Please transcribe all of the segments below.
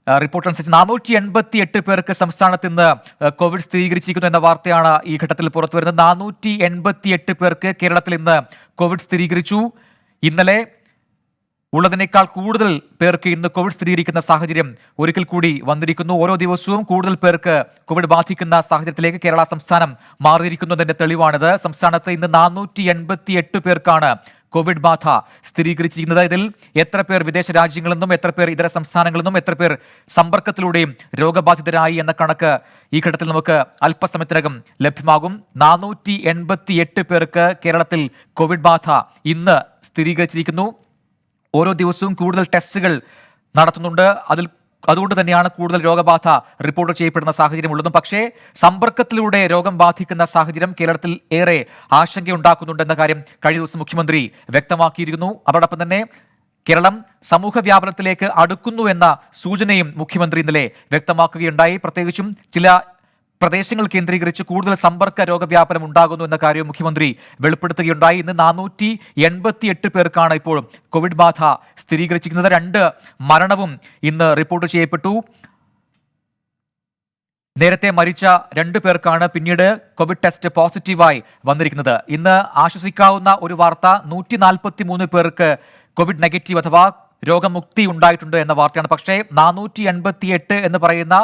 Report അനുസരിച്ച് 488 പേർക്ക് സംസ്ഥാനത്ത് ഇന്ന് കോവിഡ് സ്ഥിരീകരിച്ചിരിക്കുന്നു എന്ന വാർത്തയാണ് ഈ ഘട്ടത്തിൽ പുറത്തുവരുന്നത്. 488 പേർക്ക് കേരളത്തിൽ ഇന്ന് കോവിഡ് സ്ഥിരീകരിച്ചു. ഇന്നലെ ഉള്ളതിനേക്കാൾ കൂടുതൽ പേർക്ക് ഇന്ന് കോവിഡ് സ്ഥിരീകരിക്കുന്ന സാഹചര്യം ഒരിക്കൽ കൂടി വന്നിരിക്കുന്നു. ഓരോ ദിവസവും കൂടുതൽ പേർക്ക് കോവിഡ് ബാധിക്കുന്ന സാഹചര്യത്തിലേക്ക് കേരള സംസ്ഥാനം മാറിയിരിക്കുന്നതിന്റെ തെളിവാണിത്. സംസ്ഥാനത്ത് ഇന്ന് 488 പേർക്കാണ് കോവിഡ് ബാധ സ്ഥിരീകരിച്ചിരിക്കുന്നത്. ഇതിൽ എത്ര പേർ വിദേശ രാജ്യങ്ങളിൽ നിന്നും, എത്ര പേർ ഇതര സംസ്ഥാനങ്ങളിൽ നിന്നും, എത്ര പേർ സമ്പർക്കത്തിലൂടെയും രോഗബാധിതരായി എന്ന കണക്ക് ഈ ഘട്ടത്തിൽ നമുക്ക് അല്പസമയത്തിനകം ലഭ്യമാകും. 488 പേർക്ക് കേരളത്തിൽ കോവിഡ് ബാധ ഇന്ന് സ്ഥിരീകരിച്ചിരിക്കുന്നു. ഓരോ ദിവസവും കൂടുതൽ ടെസ്റ്റുകൾ നടത്തുന്നുണ്ട്. അതുകൊണ്ട് തന്നെയാണ് കൂടുതൽ രോഗബാധ റിപ്പോർട്ട് ചെയ്യപ്പെടുന്ന സാഹചര്യമുള്ളതും. പക്ഷേ സമ്പർക്കത്തിലൂടെ രോഗം ബാധിക്കുന്ന സാഹചര്യം കേരളത്തിൽ ഏറെ ആശങ്കയുണ്ടാക്കുന്നുണ്ടെന്ന കാര്യം കഴിഞ്ഞ ദിവസം മുഖ്യമന്ത്രി വ്യക്തമാക്കിയിരുന്നു. അതോടൊപ്പം തന്നെ കേരളം സമൂഹ വ്യാപനത്തിലേക്ക് അടുക്കുന്നു എന്ന സൂചനയും മുഖ്യമന്ത്രി ഇന്നലെ വ്യക്തമാക്കുകയുണ്ടായി. പ്രത്യേകിച്ചും ചില പ്രദേശങ്ങൾ കേന്ദ്രീകരിച്ച് കൂടുതൽ സമ്പർക്ക രോഗവ്യാപനം ഉണ്ടാകുന്നു എന്ന കാര്യവും മുഖ്യമന്ത്രി വെളിപ്പെടുത്തുകയുണ്ടായി. ഇന്ന് 488 പേർക്കാണ് ഇപ്പോൾ കോവിഡ് ബാധ സ്ഥിരീകരിച്ചിരിക്കുന്നത്. 2 മരണവും ഇന്ന് റിപ്പോർട്ട് ചെയ്യപ്പെട്ടു. നേരത്തെ മരിച്ച 2 പേർക്കാണ് പിന്നീട് കോവിഡ് ടെസ്റ്റ് പോസിറ്റീവായി വന്നിരിക്കുന്നത്. ഇന്ന് ആശ്വസിക്കാവുന്ന ഒരു വാർത്ത, 143 പേർക്ക് കോവിഡ് നെഗറ്റീവ് അഥവാ രോഗമുക്തി ഉണ്ടായിട്ടുണ്ട് എന്ന വാർത്തയാണ്. പക്ഷേ 488 എന്ന് പറയുന്ന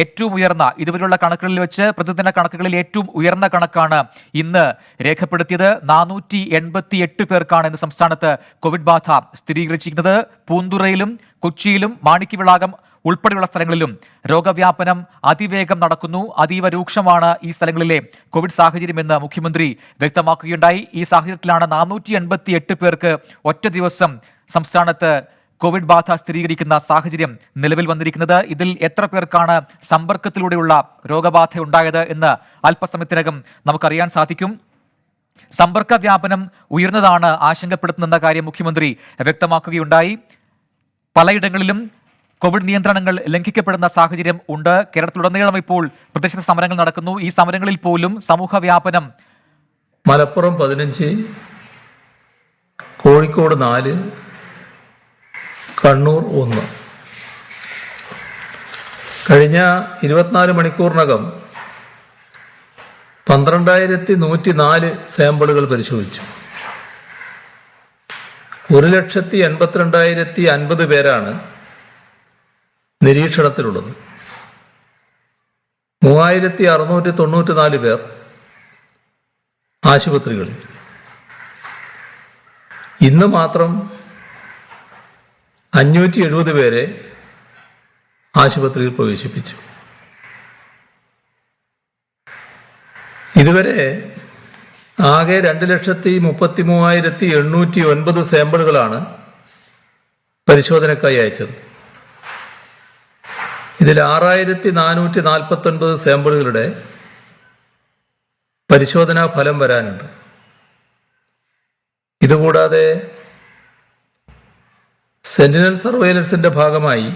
ഏറ്റവും ഉയർന്ന, ഇതുവരെയുള്ള കണക്കുകളിൽ വെച്ച് പ്രതിദിന കണക്കുകളിൽ ഏറ്റവും ഉയർന്ന കണക്കാണ് ഇന്ന് രേഖപ്പെടുത്തിയത്. 488 പേർക്കാണ് ഇന്ന് സംസ്ഥാനത്ത് കോവിഡ് ബാധ സ്ഥിരീകരിച്ചിരിക്കുന്നത്. പൂന്തുറയിലും കൊച്ചിയിലും മാണിക്യവിളാകം ഉൾപ്പെടെയുള്ള സ്ഥലങ്ങളിലും രോഗവ്യാപനം അതിവേഗം നടക്കുന്നു. അതീവ രൂക്ഷമാണ് ഈ സ്ഥലങ്ങളിലെ കോവിഡ് സാഹചര്യമെന്ന് മുഖ്യമന്ത്രി വ്യക്തമാക്കുകയുണ്ടായി. ഈ സാഹചര്യത്തിലാണ് 488 പേർക്ക് ഒറ്റ ദിവസം സംസ്ഥാനത്ത് കോവിഡ് ബാധ സ്ഥിരീകരിക്കുന്ന സാഹചര്യം നിലവിൽ വന്നിരിക്കുന്നത്. ഇതിൽ എത്ര പേർക്കാണ് സമ്പർക്കത്തിലൂടെയുള്ള രോഗബാധ ഉണ്ടായത് എന്ന് അല്പസമയത്തിനകം നമുക്കറിയാൻ സാധിക്കും. സമ്പർക്ക വ്യാപനം ഉയർന്നതാണ് ആശങ്കപ്പെടുത്തുന്ന കാര്യം മുഖ്യമന്ത്രി വ്യക്തമാക്കുകയുണ്ടായി. പലയിടങ്ങളിലും കോവിഡ് നിയന്ത്രണങ്ങൾ ലംഘിക്കപ്പെടുന്ന സാഹചര്യം ഉണ്ട്. കേരളത്തിലുടനീളം ഇപ്പോൾ പ്രതിഷേധ സമരങ്ങൾ നടക്കുന്നു. ഈ സമരങ്ങളിൽ പോലും സമൂഹ വ്യാപനം മലപ്പുറം 15, കോഴിക്കോട് 4, കണ്ണൂർ 1. കഴിഞ്ഞ 24 മണിക്കൂറിനകം 12,104 സാമ്പിളുകൾ പരിശോധിച്ചു. 1,82,50 പേരാണ് നിരീക്ഷണത്തിലുള്ളത്. 3,694 പേർ ആശുപത്രികളിൽ. ഇന്ന് മാത്രം 570 പേരെ ആശുപത്രിയിൽ പ്രവേശിപ്പിച്ചു. ഇതുവരെ ആകെ 2,33,809 സാമ്പിളുകളാണ് പരിശോധനയ്ക്കായി അയച്ചത്. ഇതിൽ 6,449 സാമ്പിളുകളുടെ പരിശോധനാ ഫലം വരാനുണ്ട്. ഇതുകൂടാതെ സെന്റിനൽ സർവൈലൻസിന്റെ ഭാഗമായി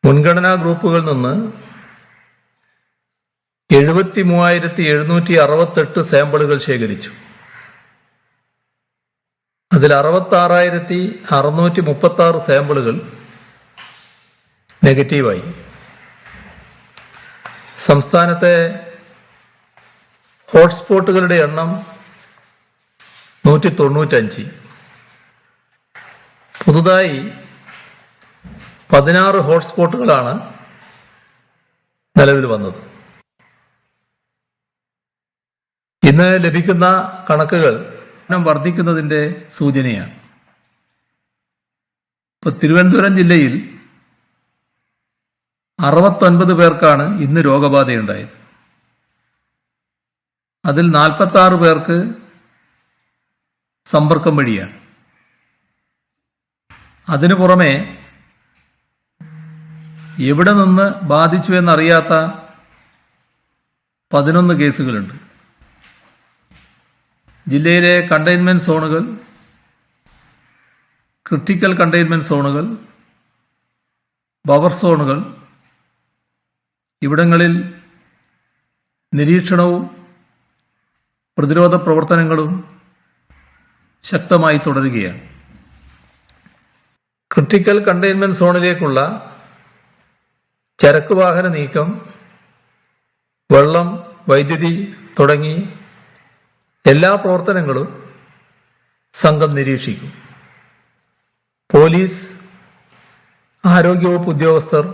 മുൻഗണനാ ഗ്രൂപ്പുകളിൽ നിന്ന് 73,768 സാമ്പിളുകൾ ശേഖരിച്ചു. അതിൽ 66,636 സാമ്പിളുകൾ നെഗറ്റീവായി. സംസ്ഥാനത്തെ ഹോട്ട്സ്പോട്ടുകളുടെ എണ്ണം 195. പുതുതായി 16 ഹോട്ട്സ്പോട്ടുകളാണ് നിലവിൽ വന്നത്. ഇന്ന് ലഭിക്കുന്ന കണക്കുകൾ വർദ്ധിക്കുന്നതിൻ്റെ സൂചനയാണ്. ഇപ്പോൾ തിരുവനന്തപുരം ജില്ലയിൽ 69 പേർക്കാണ് ഇന്ന് രോഗബാധയുണ്ടായത്. അതിൽ 46 പേർക്ക് സമ്പർക്കം വഴിയാണ്. അതിനു പുറമെ എവിടെ നിന്ന് ബാധിച്ചു എന്നറിയാത്ത 11 കേസുകളുണ്ട്. ജില്ലയിലെ കണ്ടെയ്ൻമെന്റ് സോണുകൾ, ക്രിട്ടിക്കൽ കണ്ടെയ്ൻമെന്റ് സോണുകൾ, ബഫർ സോണുകൾ, ഇവിടങ്ങളിൽ നിരീക്ഷണവും പ്രതിരോധ പ്രവർത്തനങ്ങളും ശക്തമായി തുടരുകയാണ്. ക്രിട്ടിക്കൽ കണ്ടെയ്ൻമെന്റ് സോണിലേക്കുള്ള ചരക്ക് വാഹന നീക്കം, വെള്ളം, വൈദ്യുതി തുടങ്ങി എല്ലാ പ്രവർത്തനങ്ങളും സംഘം നിരീക്ഷിക്കും. പോലീസ്, ആരോഗ്യവകുപ്പ് ഉദ്യോഗസ്ഥർ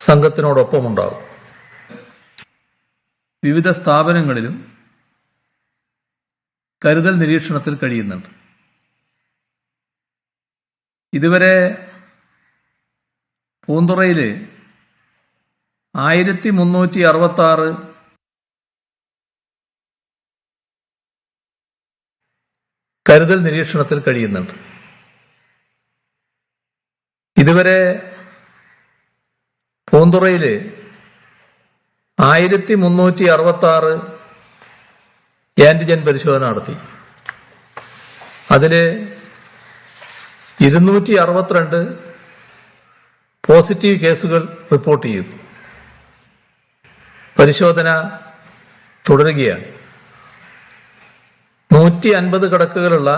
സംഘത്തിനോടൊപ്പമുണ്ടാകും. വിവിധ സ്ഥാപനങ്ങളിലും കരുതൽ നിരീക്ഷണത്തിൽ കഴിയുന്നുണ്ട്. ഇതുവരെ പൂന്തുറയിൽ 1366 കരുതൽ നിരീക്ഷണത്തിൽ കഴിയുന്നുണ്ട്. ഇതുവരെ പൂന്തുറയിൽ 1366 ആന്റിജൻ പരിശോധന നടത്തി. അതിൽ 262 പോസിറ്റീവ് കേസുകൾ റിപ്പോർട്ട് ചെയ്തു. പരിശോധന തുടരുകയാണ്. 150 കിടക്കുകളുള്ള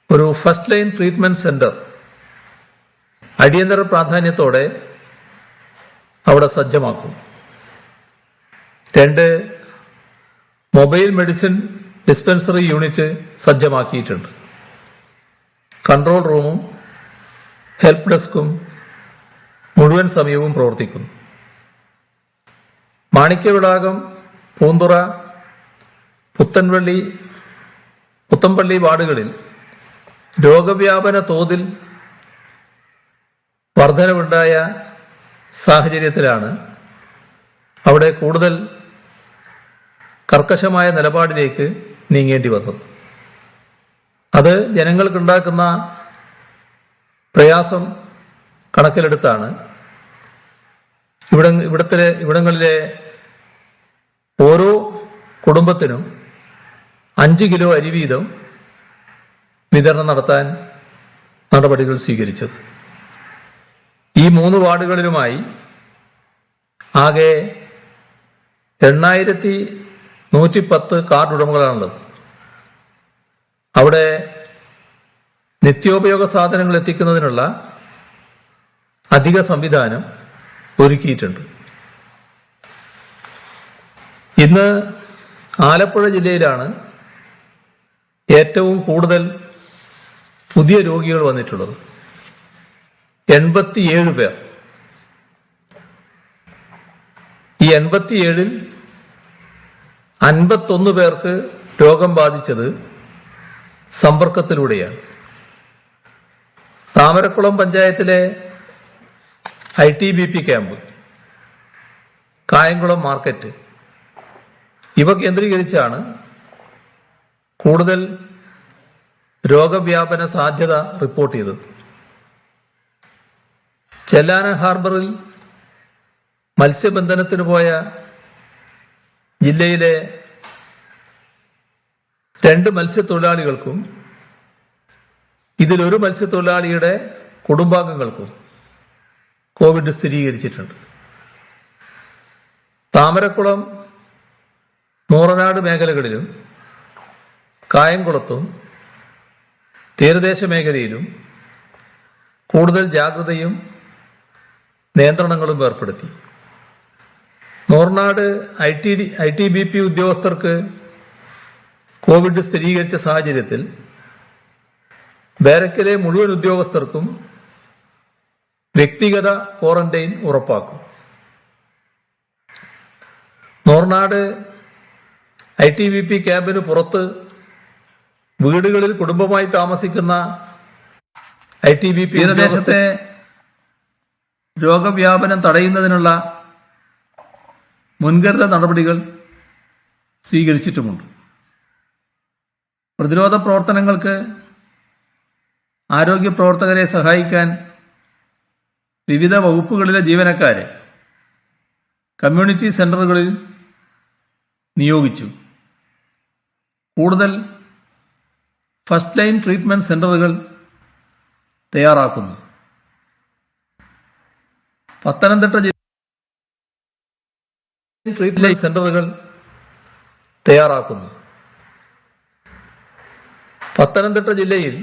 ഒരു ഫസ്റ്റ് ലൈൻ ട്രീറ്റ്മെന്റ് സെന്റർ അടിയന്തര പ്രാധാന്യത്തോടെ അവിടെ സജ്ജമാക്കും. 2 മൊബൈൽ മെഡിസിൻ ഡിസ്പെൻസറി യൂണിറ്റ് സജ്ജമാക്കിയിട്ടുണ്ട്. കൺട്രോൾ റൂമും ഹെൽപ്പ് ഡെസ്കും മുഴുവൻ സമയവും പ്രവർത്തിക്കുന്നു. മാണിക്യവിളാകം, പൂന്തുറ, പുത്തമ്പള്ളി വാർഡുകളിൽ രോഗവ്യാപന തോതിൽ വർധനവുണ്ടായ സാഹചര്യത്തിലാണ് അവിടെ കൂടുതൽ കർക്കശമായ നിലപാടിലേക്ക് നീങ്ങേണ്ടി വന്നത്. അത് ജനങ്ങൾക്കുണ്ടാക്കുന്ന പ്രയാസം കണക്കിലെടുത്താണ് ഇവിടങ്ങളിലെ ഓരോ കുടുംബത്തിനും 5 കിലോ അരി വീതം വിതരണം നടത്താൻ നടപടികൾ സ്വീകരിച്ചത്. ഈ 3 വാർഡുകളിലുമായി ആകെ 8110 കാർഡ് ഉടമകളാണുള്ളത്. അവിടെ നിത്യോപയോഗ സാധനങ്ങൾ എത്തിക്കുന്നതിനുള്ള അധിക സംവിധാനം ഒരുക്കിയിട്ടുണ്ട്. ഇന്ന് ആലപ്പുഴ ജില്ലയിലാണ് ഏറ്റവും കൂടുതൽ പുതിയ രോഗികൾ വന്നിട്ടുള്ളത്. 87 പേർ. ഈ 87-ൽ 51 പേർക്ക് രോഗം ബാധിച്ചത് സമ്പർക്കത്തിലൂടെയാണ്. താമരക്കുളം പഞ്ചായത്തിലെ ITBP ക്യാമ്പ്, കായംകുളം മാർക്കറ്റ് ഇവ കേന്ദ്രീകരിച്ചാണ് കൂടുതൽ രോഗവ്യാപന സാധ്യത റിപ്പോർട്ട് ചെയ്തത്. ചെല്ലാനം ഹാർബറിൽ മത്സ്യബന്ധനത്തിന് പോയ ജില്ലയിലെ 2 മത്സ്യത്തൊഴിലാളികൾക്കും ഇതിലൊരു മത്സ്യത്തൊഴിലാളിയുടെ കുടുംബാംഗങ്ങൾക്കും കോവിഡ് സ്ഥിരീകരിച്ചിട്ടുണ്ട്. താമരക്കുളം, മൂറനാട് മേഖലകളിലും കായംകുളത്തും തീരദേശ മേഖലയിലും കൂടുതൽ ജാഗ്രതയും നിയന്ത്രണങ്ങളും ഏർപ്പെടുത്തി. മൂർനാട് ITBP ഉദ്യോഗസ്ഥർക്ക് കോവിഡ് സ്ഥിരീകരിച്ച സാഹചര്യത്തിൽ ബാരക്കിലെ മുഴുവൻ ഉദ്യോഗസ്ഥർക്കും വ്യക്തിഗത ക്വാറന്റൈൻ ഉറപ്പാക്കും. മൂർനാട് ITBP ക്യാമ്പിന് പുറത്ത് വീടുകളിൽ കുടുംബമായി താമസിക്കുന്ന ITBP തീരദേശത്തെ രോഗവ്യാപനം തടയുന്നതിനുള്ള മുൻകരുതൽ നടപടികൾ സ്വീകരിച്ചിട്ടുമുണ്ട്. പ്രതിരോധ പ്രവർത്തനങ്ങൾക്ക് ആരോഗ്യ പ്രവർത്തകരെ സഹായിക്കാൻ വിവിധ വകുപ്പുകളിലെ ജീവനക്കാരെ കമ്മ്യൂണിറ്റി സെന്ററുകളിൽ നിയോഗിച്ചു. കൂടുതൽ ഫസ്റ്റ് ലൈൻ ട്രീറ്റ്മെന്റ് സെന്ററുകൾ തയ്യാറാക്കുന്നു. പത്തനംതിട്ട ട്രീറ്റ്മെന്റ് സെന്ററുകൾ തയ്യാറാക്കുന്നു. പത്തനംതിട്ട ജില്ലയിൽ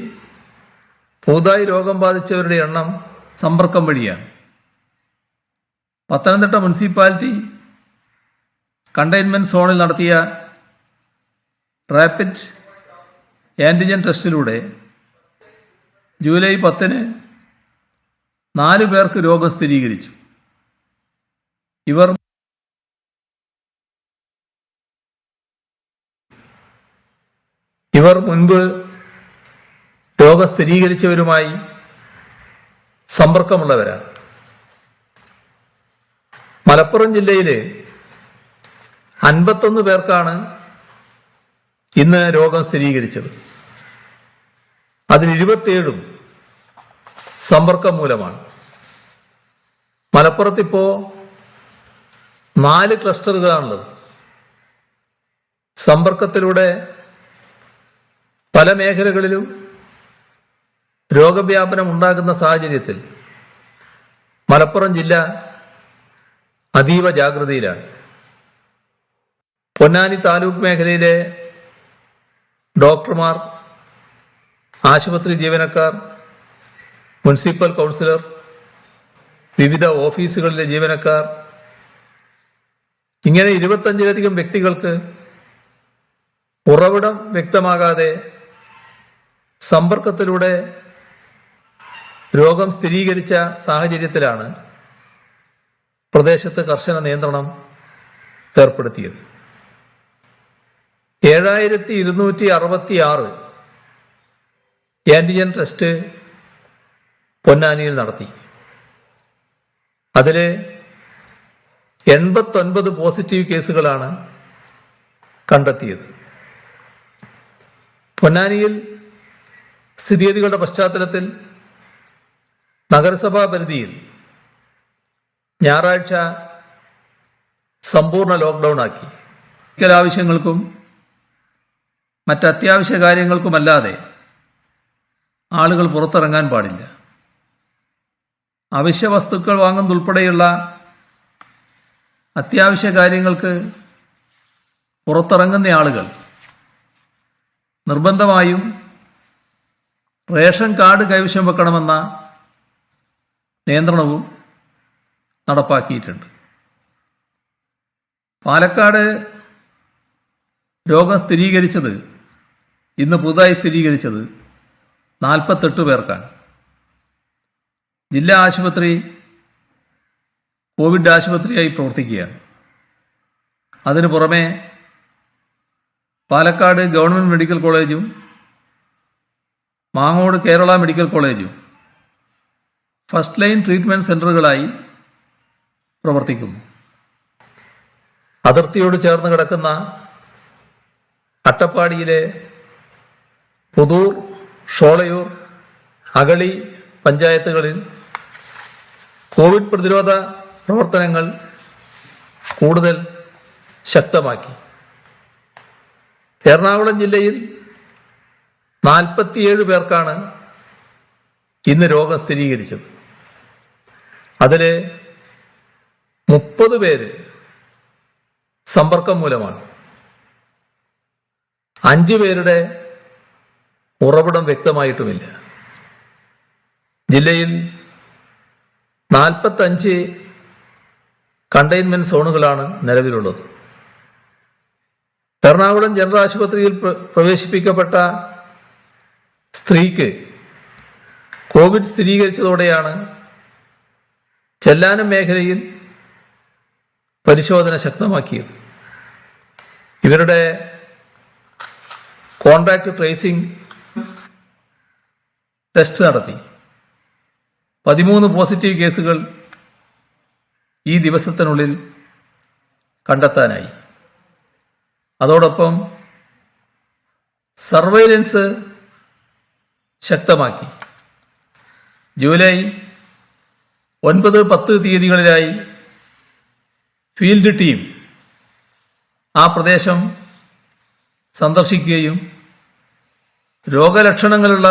പുതുതായി രോഗം ബാധിച്ചവരുടെ എണ്ണം സമ്പർക്കം വഴിയാണ്. പത്തനംതിട്ട മുനിസിപ്പാലിറ്റി കണ്ടെയ്ൻമെന്റ് സോണിൽ നടത്തിയ റാപ്പിഡ് ആന്റിജൻ ടെസ്റ്റിലൂടെ ജൂലൈ 10-ന് 4 പേർക്ക് രോഗം സ്ഥിരീകരിച്ചു. ഇവർ മുൻപ് രോഗം സ്ഥിരീകരിച്ചവരുമായി സമ്പർക്കമുള്ളവരാണ്. മലപ്പുറം ജില്ലയിലെ 51 പേർക്കാണ് ഇന്ന് രോഗം സ്ഥിരീകരിച്ചത്. അതിൽ 27 സമ്പർക്കം മൂലമാണ്. മലപ്പുറത്തിപ്പോ 4 ക്ലസ്റ്ററുകളാണുള്ളത്. സമ്പർക്കത്തിലൂടെ പല മേഖലകളിലും രോഗവ്യാപനം ഉണ്ടാകുന്ന സാഹചര്യത്തിൽ മലപ്പുറം ജില്ല അതീവ ജാഗ്രതയിലാണ്. പൊന്നാനി താലൂക്ക് മേഖലയിലെ ഡോക്ടർമാർ, ആശുപത്രി ജീവനക്കാർ, മുനിസിപ്പൽ കൗൺസിലർ, വിവിധ ഓഫീസുകളിലെ ജീവനക്കാർ, ഇങ്ങനെ 25-ലധികം വ്യക്തികൾക്ക് ഉറവിടം വ്യക്തമാകാതെ സമ്പർക്കത്തിലൂടെ രോഗം സ്ഥിരീകരിച്ച സാഹചര്യത്തിലാണ് പ്രദേശത്ത് കർശന നിയന്ത്രണം ഏർപ്പെടുത്തിയത്. 7266 ആന്റിജൻ ടെസ്റ്റ് പൊന്നാനിയിൽ നടത്തി. അതിൽ 89 പോസിറ്റീവ് കേസുകളാണ് കണ്ടെത്തിയത്. പൊന്നാനിയിൽ സ്ഥിതിഗതികളുടെ പശ്ചാത്തലത്തിൽ നഗരസഭാ പരിധിയിൽ ഞായറാഴ്ച സമ്പൂർണ്ണ ലോക്ക്ഡൗൺ ആക്കി. മെഡിക്കൽ ആവശ്യങ്ങൾക്കും മറ്റത്യാവശ്യ കാര്യങ്ങൾക്കുമല്ലാതെ ആളുകൾ പുറത്തിറങ്ങാൻ പാടില്ല. അവശ്യ വസ്തുക്കൾ വാങ്ങുന്നതുൾപ്പെടെയുള്ള അത്യാവശ്യ കാര്യങ്ങൾക്ക് പുറത്തിറങ്ങുന്ന ആളുകൾ നിർബന്ധമായും റേഷൻ കാർഡ് കൈവശം വെക്കണമെന്ന നിയന്ത്രണവും നടപ്പാക്കിയിട്ടുണ്ട്. പാലക്കാട് രോഗം സ്ഥിരീകരിച്ചത്, ഇന്ന് പുതുതായി സ്ഥിരീകരിച്ചത് 48 പേർക്കാണ്. ജില്ലാ ആശുപത്രി കോവിഡ് ആശുപത്രിയായി പ്രവർത്തിക്കുകയാണ്. അതിനു പുറമെ പാലക്കാട് ഗവൺമെൻറ് മെഡിക്കൽ കോളേജും മാങ്ങോട് കേരള മെഡിക്കൽ കോളേജും ഫസ്റ്റ് ലൈൻ ട്രീറ്റ്മെൻറ്റ് സെൻ്ററുകളായി പ്രവർത്തിക്കുന്നു. അതിർത്തിയോട് ചേർന്ന് കിടക്കുന്ന അട്ടപ്പാടിയിലെ പുതൂർ, ഷോളയൂർ, അഗളി പഞ്ചായത്തുകളിൽ കോവിഡ് പ്രതിരോധ പ്രവർത്തനങ്ങൾ കൂടുതൽ ശക്തമാക്കി. എറണാകുളം ജില്ലയിൽ 47 പേർക്കാണ് ഇന്ന് രോഗം സ്ഥിരീകരിച്ചത്. അതിൽ 30 പേര് സമ്പർക്കം മൂലമാണ്. 5 പേരുടെ ഉറവിടം വ്യക്തമായിട്ടുമില്ല. ജില്ലയിൽ 45 കണ്ടെയ്ൻമെന്റ് സോണുകളാണ് നിലവിലുള്ളത്. എറണാകുളം ജനറൽ ആശുപത്രിയിൽ പ്രവേശിപ്പിക്കപ്പെട്ട സ്ത്രീക്ക് കോവിഡ് സ്ഥിരീകരിച്ചതോടെയാണ് ചെല്ലാനം മേഖലയിൽ പരിശോധന ശക്തമാക്കിയത്. ഇവരുടെ കോൺടാക്ട് ട്രേസിംഗ് ടെസ്റ്റ് നടത്തി. 13 പോസിറ്റീവ് കേസുകൾ ഈ ദിവസത്തിനുള്ളിൽ കണ്ടെത്താനായി. അതോടൊപ്പം സർവൈലൻസ് ശക്തമാക്കി. ജൂലൈ 9, 10 തീയതികളിലായി ഫീൽഡ് ടീം ആ പ്രദേശം സന്ദർശിക്കുകയും രോഗലക്ഷണങ്ങളുള്ള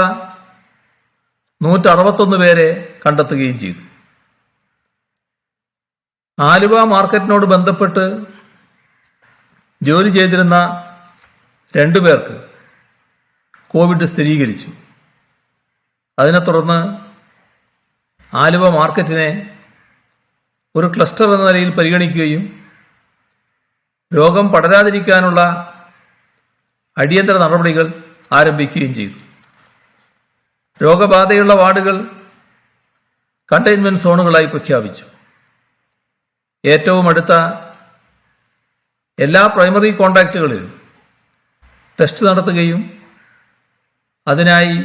161 പേരെ കണ്ടെത്തുകയും ചെയ്തു. ആലുവ മാർക്കറ്റിനോട് ബന്ധപ്പെട്ട് ജോലി ചെയ്തിരുന്ന 2 പേർക്ക് കോവിഡ് സ്ഥിരീകരിച്ചു. അതിനെ തുടർന്ന് ആലുവ മാർക്കറ്റിനെ ഒരു ക്ലസ്റ്റർ എന്ന നിലയിൽ പരിഗണിക്കുകയും രോഗം പടരാതിരിക്കാനുള്ള അടിയന്തര നടപടികൾ ആരംഭിക്കുകയും ചെയ്തു. രോഗബാധയുള്ള വാർഡുകൾ കണ്ടെയ്ൻമെന്റ് സോണുകളായി പ്രഖ്യാപിച്ചു. ഏറ്റവും അടുത്ത എല്ലാ പ്രൈമറി കോൺടാക്റ്റുകളിലും ടെസ്റ്റ് നടത്തുകയും അതിനായി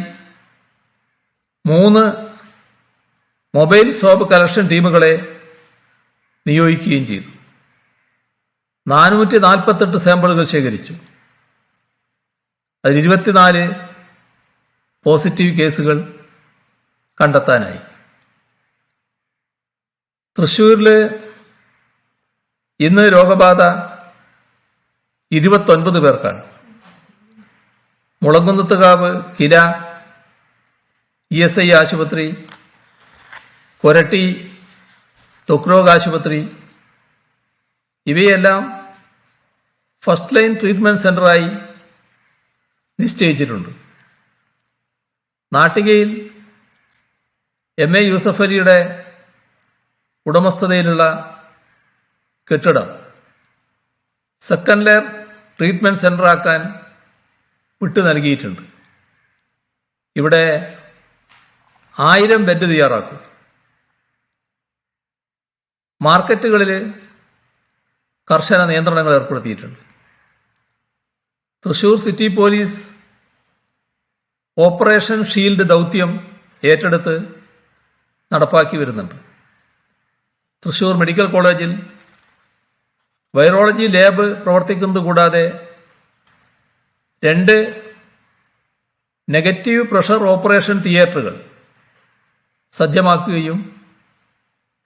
3 മൊബൈൽ സ്വാബ് കളക്ഷൻ ടീമുകളെ നിയോഗിക്കുകയും ചെയ്തു. 448 സാമ്പിളുകൾ ശേഖരിച്ചു. അതിൽ 24 പോസിറ്റീവ് കേസുകൾ കണ്ടെത്താനായി. തൃശ്ശൂരിൽ ഇന്ന് രോഗബാധ 29 പേർക്കാണ്. മുളങ്കുന്നത്തുകാവ് കില ESI ആശുപത്രി, കൊരട്ടി ത്വക്രോഗ് ആശുപത്രി ഇവയെല്ലാം ഫസ്റ്റ് ലൈൻ ട്രീറ്റ്മെന്റ് സെന്ററായി നിശ്ചയിച്ചിട്ടുണ്ട്. നാട്ടികയിൽ MA യൂസഫ് അലിയുടെ ഉടമസ്ഥതയിലുള്ള കെട്ടിടം സെക്കൻഡ് ലെയർ ട്രീറ്റ്മെന്റ് സെന്ററാക്കാൻ വിട്ടു നൽകിയിട്ടുണ്ട്. ഇവിടെ 1000 ബെഡ് തയ്യാറാക്കും. മാർക്കറ്റുകളിൽ കർശന നിയന്ത്രണങ്ങൾ ഏർപ്പെടുത്തിയിട്ടുണ്ട്. Thrissur city police operation shield ദൗത്യം ഏറ്റെടുത്ത് നടപ്പാക്കി വരുന്നുണ്ട്. തൃശൂർ മെഡിക്കൽ കോളേജിൽ വൈറോളജി ലാബ് പ്രവർത്തിക്കുന്നത് കൂടാതെ 2 നെഗറ്റീവ് പ്രഷർ ഓപ്പറേഷൻ തിയേറ്ററുകൾ സജ്ജമാക്കുകയും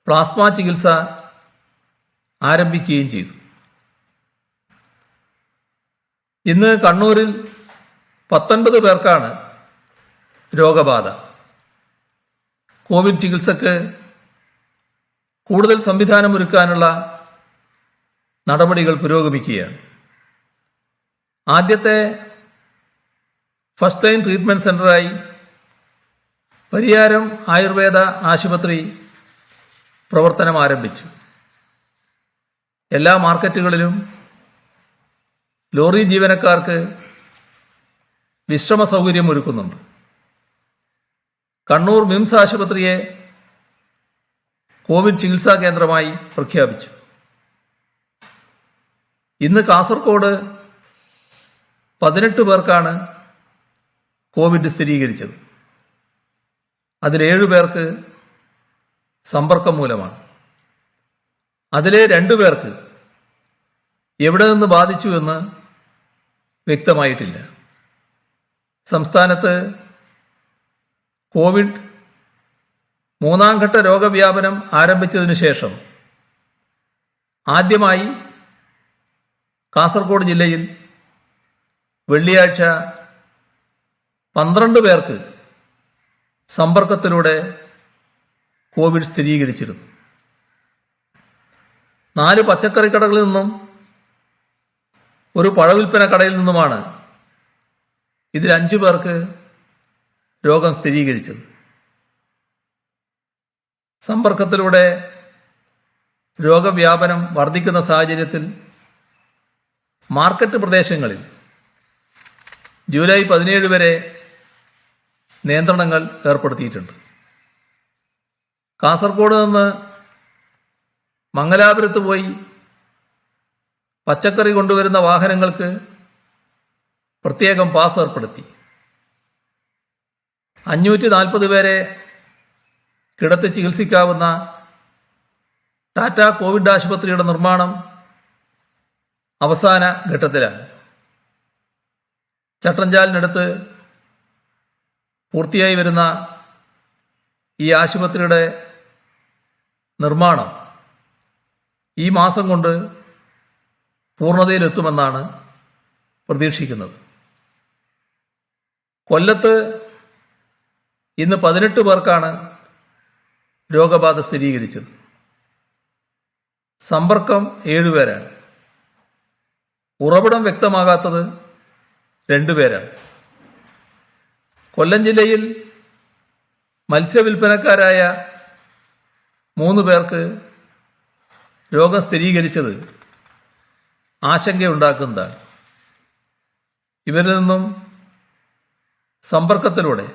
പ്ലാസ്മ ചികിത്സ ആരംഭിക്കുകയും ചെയ്തു. ഇന്ന് കണ്ണൂരിൽ 19 പേർക്കാണ് രോഗബാധ. കോവിഡ് ചികിത്സക്ക് കൂടുതൽ സംവിധാനമൊരുക്കാനുള്ള നടപടികൾ പുരോഗമിക്കുകയാണ്. ആദ്യത്തെ ഫസ്റ്റ് ലൈൻ ട്രീറ്റ്മെന്റ് സെന്ററായി പരിയാരം ആയുർവേദ ആശുപത്രി പ്രവർത്തനം ആരംഭിച്ചു. എല്ലാ മാർക്കറ്റുകളിലും ലോറി ജീവനക്കാർക്ക് വിശ്രമ സൗകര്യം ഒരുക്കുന്നുണ്ട്. കണ്ണൂർ മിംസ് ആശുപത്രിയെ കോവിഡ് ചികിത്സാ കേന്ദ്രമായി പ്രഖ്യാപിച്ചു. ഇന്ന് കാസർഗോഡ് 18 പേർക്കാണ് കോവിഡ് സ്ഥിരീകരിച്ചത്. അതിൽ 7 പേർക്ക് സമ്പർക്കം മൂലമാണ്. അതിലെ 2 പേർക്ക് എവിടെ നിന്ന് ബാധിച്ചു എന്ന് വ്യക്തമായിട്ടില്ല. സംസ്ഥാനത്ത് കോവിഡ് 3ാം ഘട്ട രോഗവ്യാപനം ആരംഭിച്ചതിനു ശേഷം ആദ്യമായി കാസർഗോഡ് ജില്ലയിൽ വെള്ളിയാഴ്ച 12 പേർക്ക് സമ്പർക്കത്തിലൂടെ കോവിഡ് സ്ഥിരീകരിച്ചിരുന്നു. 4 പച്ചക്കറി കടകളിൽ നിന്നും ഒരു പഴവിൽപ്പന കടയിൽ നിന്നുമാണ് ഇതിൽ 5 പേർക്ക് രോഗം സ്ഥിരീകരിച്ചത്. സമ്പർക്കത്തിലൂടെ രോഗവ്യാപനം വർദ്ധിക്കുന്ന സാഹചര്യത്തിൽ മാർക്കറ്റ് പ്രദേശങ്ങളിൽ ജൂലൈ 17 വരെ നിയന്ത്രണങ്ങൾ ഏർപ്പെടുത്തിയിട്ടുണ്ട്. കാസർഗോഡ് നിന്ന് മംഗലാപുരത്ത് പോയി പച്ചക്കറി കൊണ്ടുവരുന്ന വാഹനങ്ങൾക്ക് പ്രത്യേകം പാസ് ഏർപ്പെടുത്തി. 540 പേരെ കിടത്തി ചികിത്സിക്കാവുന്ന ടാറ്റ കോവിഡ് ആശുപത്രിയുടെ നിർമ്മാണം അവസാന ഘട്ടത്തിലാണ്. ചട്ടഞ്ചാലിനടുത്ത് പൂർത്തിയായി വരുന്ന ഈ ആശുപത്രിയുടെ നിർമ്മാണം ഈ മാസം കൊണ്ട് പൂർണ്ണതയിലെത്തുമെന്നാണ് പ്രതീക്ഷിക്കുന്നത്. കൊല്ലത്ത് ഇന്ന് 18 പേർക്കാണ് രോഗബാധ സ്ഥിരീകരിച്ചത്. സമ്പർക്കം 7 പേരാണ്. ഉറവിടം വ്യക്തമാകാത്തത് 2 പേരാണ്. കൊല്ലം ജില്ലയിൽ മത്സ്യവില്പനക്കാരായ 3 പേർക്ക് രോഗം സ്ഥിരീകരിച്ചത് ആശങ്കയുണ്ടാക്കുന്നതാണ്. ഇവരിൽ നിന്നും സമ്പർക്കത്തിലൂടെ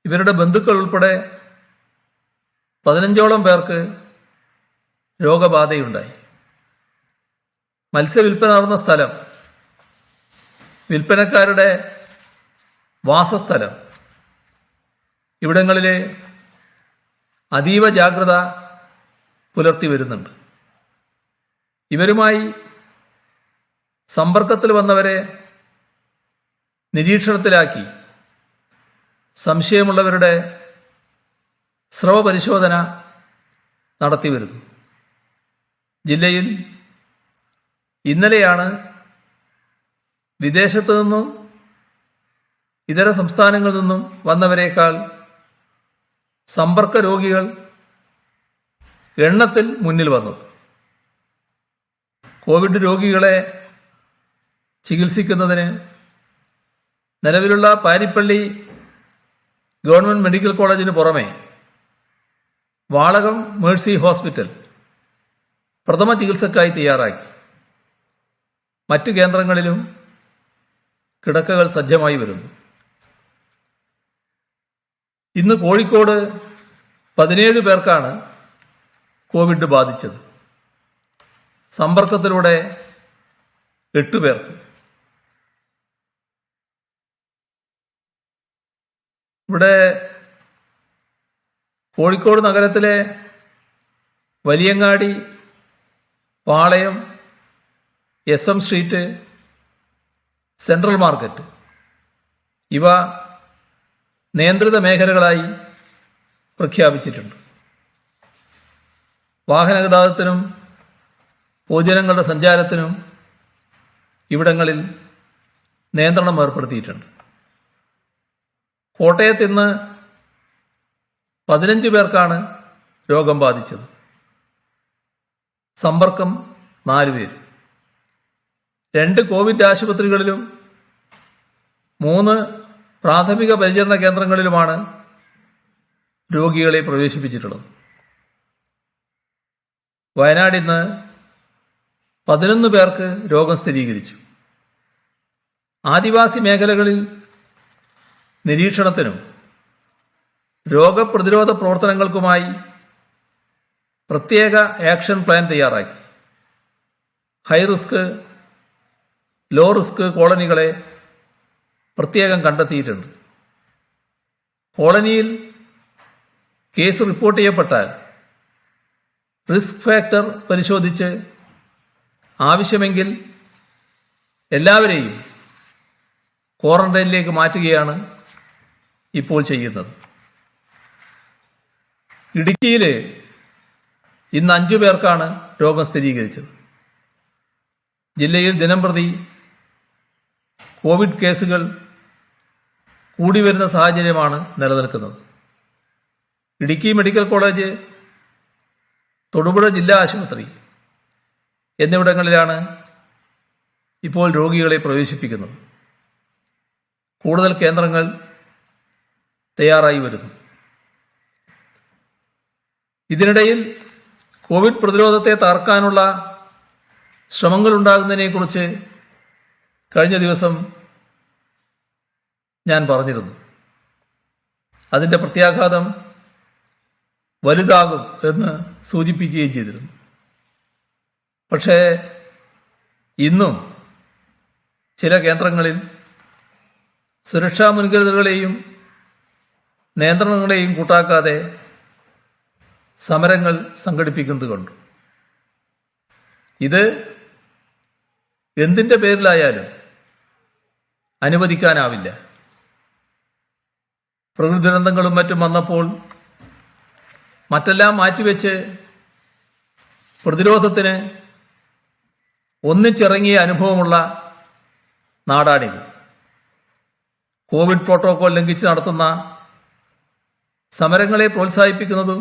ഇവരുടെ ബന്ധുക്കൾ ഉൾപ്പെടെ 15ഓളം പേർക്ക് രോഗബാധയുണ്ടായി. മത്സ്യവില്പന നടന്ന സ്ഥലം, വിൽപ്പനക്കാരുടെ വാസസ്ഥലം, ഇവിടങ്ങളിൽ അതീവ ജാഗ്രത പുലർത്തി വരുന്നുണ്ട്. ഇവരുമായി സമ്പർക്കത്തിൽ വന്നവരെ നിരീക്ഷണത്തിലാക്കി സംശയമുള്ളവരുടെ സ്രവ പരിശോധന നടത്തി വരുന്നു. ജില്ലയിൽ ഇന്നലെയാണ് വിദേശത്തു നിന്നും ഇതര സംസ്ഥാനങ്ങളിൽ നിന്നും വന്നവരേക്കാൾ സമ്പർക്ക രോഗികൾ എണ്ണത്തിൽ മുന്നിൽ വന്നത്. കോവിഡ് രോഗികളെ ചികിത്സിക്കുന്നതിന് നിലവിലുള്ള പാരിപ്പള്ളി ഗവൺമെൻറ് മെഡിക്കൽ കോളേജിന് പുറമെ വാളകം മേഴ്സി ഹോസ്പിറ്റൽ പ്രഥമ ചികിത്സക്കായി തയ്യാറാക്കി. മറ്റു കേന്ദ്രങ്ങളിലും കിടക്കകൾ സജ്ജമായി വരുന്നു. ഇന്ന് കോഴിക്കോട് 17 പേർക്കാണ് കോവിഡ് ബാധിച്ചത്. സമ്പർക്കത്തിലൂടെ 8 പേർക്ക്. ഇവിടെ കോഴിക്കോട് നഗരത്തിലെ വലിയങ്ങാടി, പാളയം, SM സ്ട്രീറ്റ്, സെൻട്രൽ മാർക്കറ്റ് ഇവ നിയന്ത്രിത മേഖലകളായി പ്രഖ്യാപിച്ചിട്ടുണ്ട്. വാഹനഗതാഗതത്തിനും പൊതുജനങ്ങളുടെ സഞ്ചാരത്തിനും ഇവിടങ്ങളിൽ നിയന്ത്രണം ഏർപ്പെടുത്തിയിട്ടുണ്ട്. കോട്ടയത്ത് ഇന്ന് 15 പേർക്കാണ് രോഗം ബാധിച്ചത്. സമ്പർക്കം 4 പേര്. 2 കോവിഡ് ആശുപത്രികളിലും 3 പ്രാഥമിക പരിചരണ കേന്ദ്രങ്ങളിലുമാണ് രോഗികളെ പ്രവേശിപ്പിച്ചിട്ടുള്ളത്. വയനാട് ഇന്ന് 11 പേർക്ക് രോഗം സ്ഥിരീകരിച്ചു. ആദിവാസി മേഖലകളിൽ നിരീക്ഷണത്തിനും രോഗപ്രതിരോധ പ്രവർത്തനങ്ങൾക്കുമായി പ്രത്യേക ആക്ഷൻ പ്ലാൻ തയ്യാറാക്കി. ഹൈ റിസ്ക്, ലോ റിസ്ക് കോളനികളെ പ്രത്യേകം കണ്ടെത്തിയിട്ടുണ്ട്. കോളനിയിൽ കേസ് റിപ്പോർട്ട് ചെയ്യപ്പെട്ടാൽ റിസ്ക് ഫാക്ടർ പരിശോധിച്ച് ആവശ്യമെങ്കിൽ എല്ലാവരെയും ക്വാറന്റൈനിലേക്ക് മാറ്റുകയാണ് ഇപ്പോൾ ചെയ്യുന്നത്. ഇടുക്കിയിൽ ഇന്ന് 5 പേർക്കാണ് രോഗം സ്ഥിരീകരിച്ചത്. ജില്ലയിൽ ദിനംപ്രതി കോവിഡ് കേസുകൾ കൂടി വരുന്ന സാഹചര്യമാണ് നിലനിൽക്കുന്നത്. ഇടുക്കി മെഡിക്കൽ കോളേജ്, തൊടുപുഴ ജില്ലാ ആശുപത്രി എന്നിവിടങ്ങളിലാണ് ഇപ്പോൾ രോഗികളെ പ്രവേശിപ്പിക്കുന്നത്. കൂടുതൽ കേന്ദ്രങ്ങൾ തയ്യാറായി വരുന്നു. ഇതിനിടയിൽ കോവിഡ് പ്രതിരോധത്തെ തകർക്കാനുള്ള ശ്രമങ്ങളുണ്ടാകുന്നതിനെക്കുറിച്ച് കഴിഞ്ഞ ദിവസം ഞാൻ പറഞ്ഞിരുന്നു. അതിൻ്റെ പ്രത്യാഘാതം വലുതാകും എന്ന് സൂചിപ്പിക്കുകയും ചെയ്തിരുന്നു. പക്ഷേ ഇന്നും ചില കേന്ദ്രങ്ങളിൽ സുരക്ഷാ മുൻകരുതലുകളെയും നിയന്ത്രണങ്ങളെയും കൂട്ടാക്കാതെ സമരങ്ങൾ സംഘടിപ്പിക്കുന്നത് കണ്ടു. ഇത് എന്തിൻ്റെ പേരിലായാലും അനുവദിക്കാനാവില്ല. പ്രകൃതി ദുരന്തങ്ങളും മറ്റും വന്നപ്പോൾ മറ്റെല്ലാം മാറ്റിവെച്ച് പ്രതിരോധത്തിന് ഒന്നിച്ചിറങ്ങിയ അനുഭവമുള്ള നാടാണിത്. കോവിഡ് പ്രോട്ടോകോൾ ലംഘിച്ച് നടത്തുന്ന സമരങ്ങളെ പ്രോത്സാഹിപ്പിക്കുന്നതും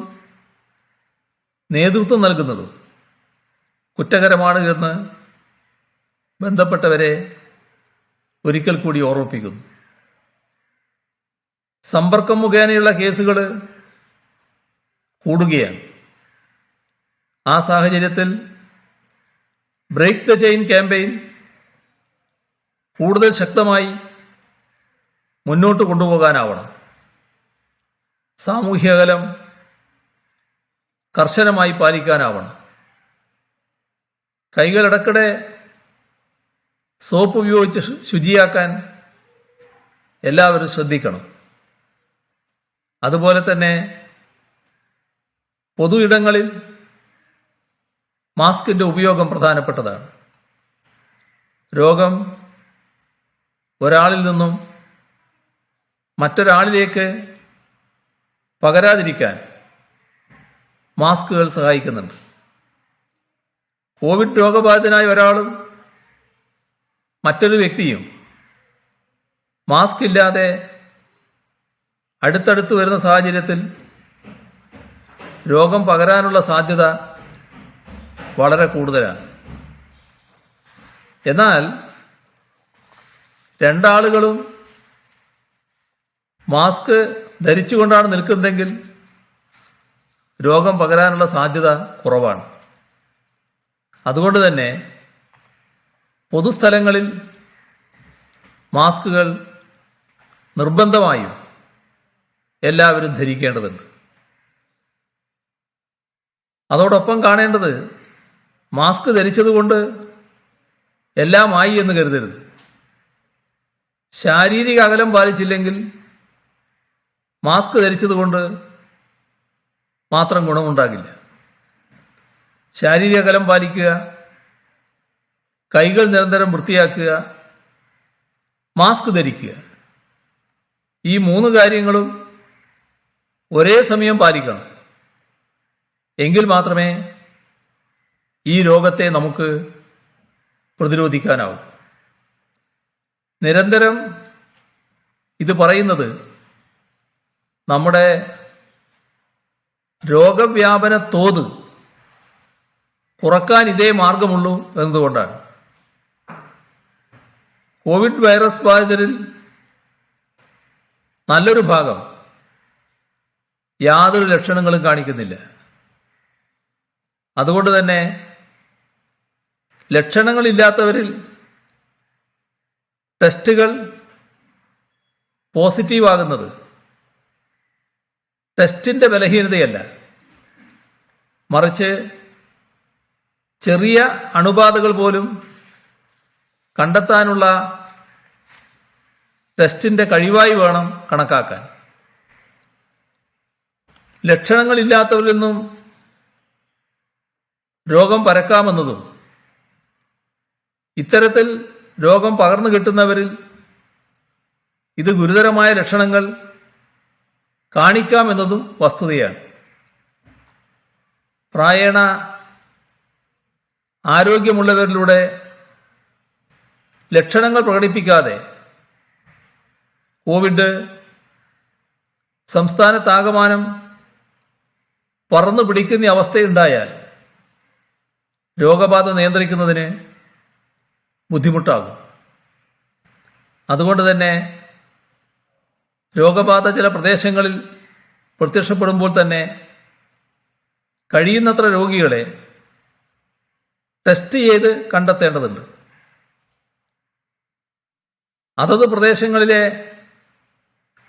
നേതൃത്വം നൽകുന്നതും കുറ്റകരമാണ് എന്ന് ബന്ധപ്പെട്ടവരെ ഒരിക്കൽ കൂടി ഓർമ്മിപ്പിക്കുന്നു. സമ്പർക്കം മുഖേനയുള്ള കേസുകൾ കൂടുകയാണ്. ആ സാഹചര്യത്തിൽ ബ്രേക്ക് ദ ചെയിൻ ക്യാമ്പയിൻ കൂടുതൽ ശക്തമായി മുന്നോട്ട് കൊണ്ടുപോകാനാവണം. സാമൂഹ്യ അകലം കർശനമായി പാലിക്കാനാവണം. കൈകൾ ഇടയ്ക്കിടെ സോപ്പ് ഉപയോഗിച്ച് ശുചിയാക്കാൻ എല്ലാവരും ശ്രദ്ധിക്കണം. അതുപോലെ തന്നെ പൊതു ഇടങ്ങളിൽ മാസ്കിൻ്റെ ഉപയോഗം പ്രധാനപ്പെട്ടതാണ്. രോഗം ഒരാളിൽ നിന്നും മറ്റൊരാളിലേക്ക് പകരാതിരിക്കാൻ മാസ്കുകൾ സഹായിക്കുന്നുണ്ട്. കോവിഡ് രോഗബാധിതനായ ഒരാളും മറ്റൊരു വ്യക്തിയും മാസ്ക് ഇല്ലാതെ അടുത്തടുത്ത് വരുന്ന സാഹചര്യത്തിൽ രോഗം പകരാനുള്ള സാധ്യത വളരെ കൂടുതലാണ്. എന്നാൽ രണ്ടാളുകളും മാസ്ക് ധരിച്ചുകൊണ്ടാണ് നിൽക്കുന്നതെങ്കിൽ രോഗം പകരാനുള്ള സാധ്യത കുറവാണ്. അതുകൊണ്ട് തന്നെ പൊതുസ്ഥലങ്ങളിൽ മാസ്കുകൾ നിർബന്ധമായും എല്ലാവരും ധരിക്കേണ്ടതുണ്ട്. അതോടൊപ്പം കാണേണ്ടത് മാസ്ക് ധരിച്ചതുകൊണ്ട് എല്ലാമായി എന്ന് കരുതരുത്. ശാരീരിക അകലം പാലിച്ചില്ലെങ്കിൽ മാസ്ക് ധരിച്ചതുകൊണ്ട് മാത്രം ഗുണമുണ്ടാകില്ല. ശാരീരിക അകലം പാലിക്കുക, കൈകൾ നിരന്തരം വൃത്തിയാക്കുക, മാസ്ക് ധരിക്കുക, ഈ 3 കാര്യങ്ങളും ഒരേ സമയം പാലിക്കണം. എങ്കിൽ മാത്രമേ ഈ രോഗത്തെ നമുക്ക് പ്രതിരോധിക്കാനാവൂ. നിരന്തരം ഇത് പറയുന്നത് നമ്മുടെ രോഗവ്യാപന തോത് കുറക്കാൻ ഇതേ മാർഗമുള്ളൂ എന്നതുകൊണ്ടാണ്. കോവിഡ് വൈറസ് ബാധിതരിൽ നല്ലൊരു ഭാഗം യാതൊരു ലക്ഷണങ്ങളും കാണിക്കുന്നില്ല. അതുകൊണ്ട് തന്നെ ലക്ഷണങ്ങളില്ലാത്തവരിൽ ടെസ്റ്റുകൾ പോസിറ്റീവ് ആകുന്നത് ടെസ്റ്റിൻ്റെ ബലഹീനതയല്ല, മറിച്ച് ചെറിയ അണുബാധകൾ പോലും കണ്ടെത്താനുള്ള ടെസ്റ്റിൻ്റെ കഴിവായി വേണം കണക്കാക്കാൻ. ലക്ഷണങ്ങളില്ലാത്തവരിൽ നിന്നും രോഗം പരക്കാമെന്നതും ഇത്തരത്തിൽ രോഗം പകർന്നു കിട്ടുന്നവരിൽ ഇത് ഗുരുതരമായ ലക്ഷണങ്ങൾ കാണിക്കാമെന്നതും വസ്തുതയാണ്. പ്രായേണ ആരോഗ്യമുള്ളവരിലൂടെ ലക്ഷണങ്ങൾ പ്രകടിപ്പിക്കാതെ കോവിഡ് സംസ്ഥാനത്താകമാനം പറന്നു പിടിക്കുന്ന അവസ്ഥയുണ്ടായാൽ രോഗബാധ നിയന്ത്രിക്കുന്നതിന് ബുദ്ധിമുട്ടാകും. അതുകൊണ്ട് തന്നെ രോഗബാധ ചില പ്രദേശങ്ങളിൽ പ്രത്യക്ഷപ്പെടുമ്പോൾ തന്നെ കഴിയുന്നത്ര രോഗികളെ ടെസ്റ്റ് ചെയ്ത് കണ്ടെത്തേണ്ടതുണ്ട്. അതത് പ്രദേശങ്ങളിലെ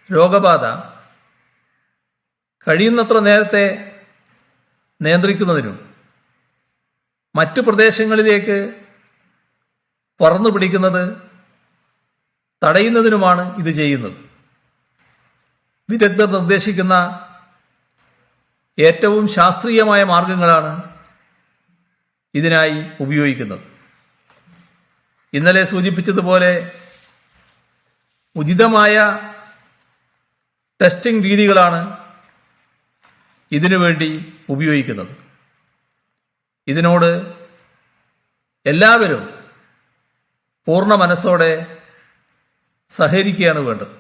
രോഗബാധ കഴിയുന്നത്ര നേരത്തെ നിയന്ത്രിക്കുന്നതിനും മറ്റു പ്രദേശങ്ങളിലേക്ക് പറന്നു പിടിക്കുന്നത് തടയുന്നതിനുമാണ് ഇത് ചെയ്യുന്നത്. വിദഗ്ധർ നിർദ്ദേശിക്കുന്ന ഏറ്റവും ശാസ്ത്രീയമായ മാർഗങ്ങളാണ് ഇതിനായി ഉപയോഗിക്കുന്നത്. ഇന്നലെ സൂചിപ്പിച്ചതുപോലെ ഉചിതമായ ടെസ്റ്റിംഗ് രീതികളാണ് ഇതിനുവേണ്ടി ഉപയോഗിക്കുന്നത്. ഇതിനോട് എല്ലാവരും പൂർണ്ണ മനസ്സോടെ സഹകരിക്കുകയാണ് വേണ്ടത്.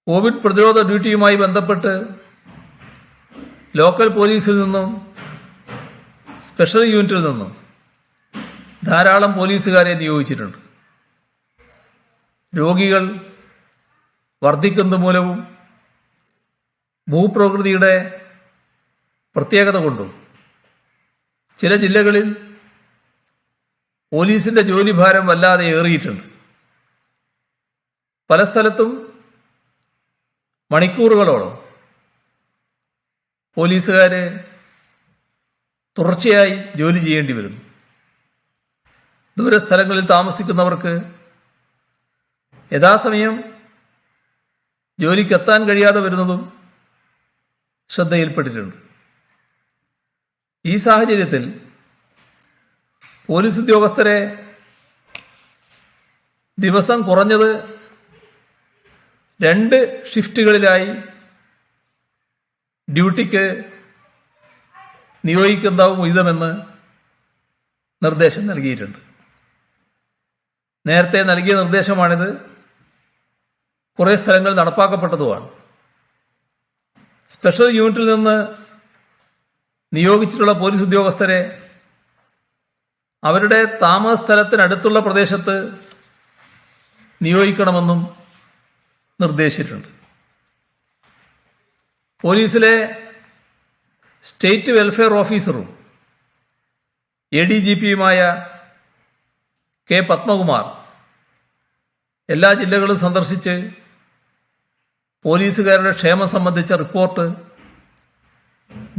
കോവിഡ് പ്രതിരോധ ഡ്യൂട്ടിയുമായി ബന്ധപ്പെട്ട് ലോക്കൽ പോലീസിൽ നിന്നും സ്പെഷ്യൽ യൂണിറ്റിൽ നിന്നും ധാരാളം പോലീസുകാരെ നിയോഗിച്ചിട്ടുണ്ട്. രോഗികൾ വർദ്ധിക്കുന്നത് മൂലവും ഭൂപ്രകൃതിയുടെ പ്രത്യേകത കൊണ്ടും ചില ജില്ലകളിൽ പോലീസിൻ്റെ ജോലിഭാരം വല്ലാതെ ഏറിയിട്ടുണ്ട്. പല സ്ഥലത്തും മണിക്കൂറുകളോളം പോലീസുകാർ തുടർച്ചയായി ജോലി ചെയ്യേണ്ടി വരുന്നു. ദൂരസ്ഥലങ്ങളിൽ താമസിക്കുന്നവർക്ക് യഥാസമയം ജോലിക്കെത്താൻ കഴിയാതെ വരുന്നതും ശ്രദ്ധയിൽപ്പെട്ടിട്ടുണ്ട്. ഈ സാഹചര്യത്തിൽ പോലീസ് ഉദ്യോഗസ്ഥരെ ദിവസം കുറഞ്ഞത് 2 ഷിഫ്റ്റുകളിലായി ഡ്യൂട്ടിക്ക് നിയോഗിക്കുന്നതാവും ഉചിതമെന്ന് നിർദ്ദേശം നൽകിയിട്ടുണ്ട്. നേരത്തെ നൽകിയ നിർദ്ദേശമാണിത്. കുറേ സ്ഥലങ്ങളിൽ നടപ്പാക്കപ്പെട്ടതുമാണ്. സ്പെഷ്യൽ യൂണിറ്റിൽ നിന്ന് നിയോഗിച്ചിട്ടുള്ള പോലീസ് ഉദ്യോഗസ്ഥരെ അവരുടെ താമസ സ്ഥലത്തിനടുത്തുള്ള പ്രദേശത്ത് നിയോഗിക്കണമെന്നും നിർദ്ദേശിച്ചിട്ടുണ്ട്. പോലീസിലെ സ്റ്റേറ്റ് വെൽഫെയർ ഓഫീസറും ADGPയുമായ കെ പത്മകുമാർ എല്ലാ ജില്ലകളും സന്ദർശിച്ച് പോലീസുകാരുടെ ക്ഷേമം സംബന്ധിച്ച റിപ്പോർട്ട്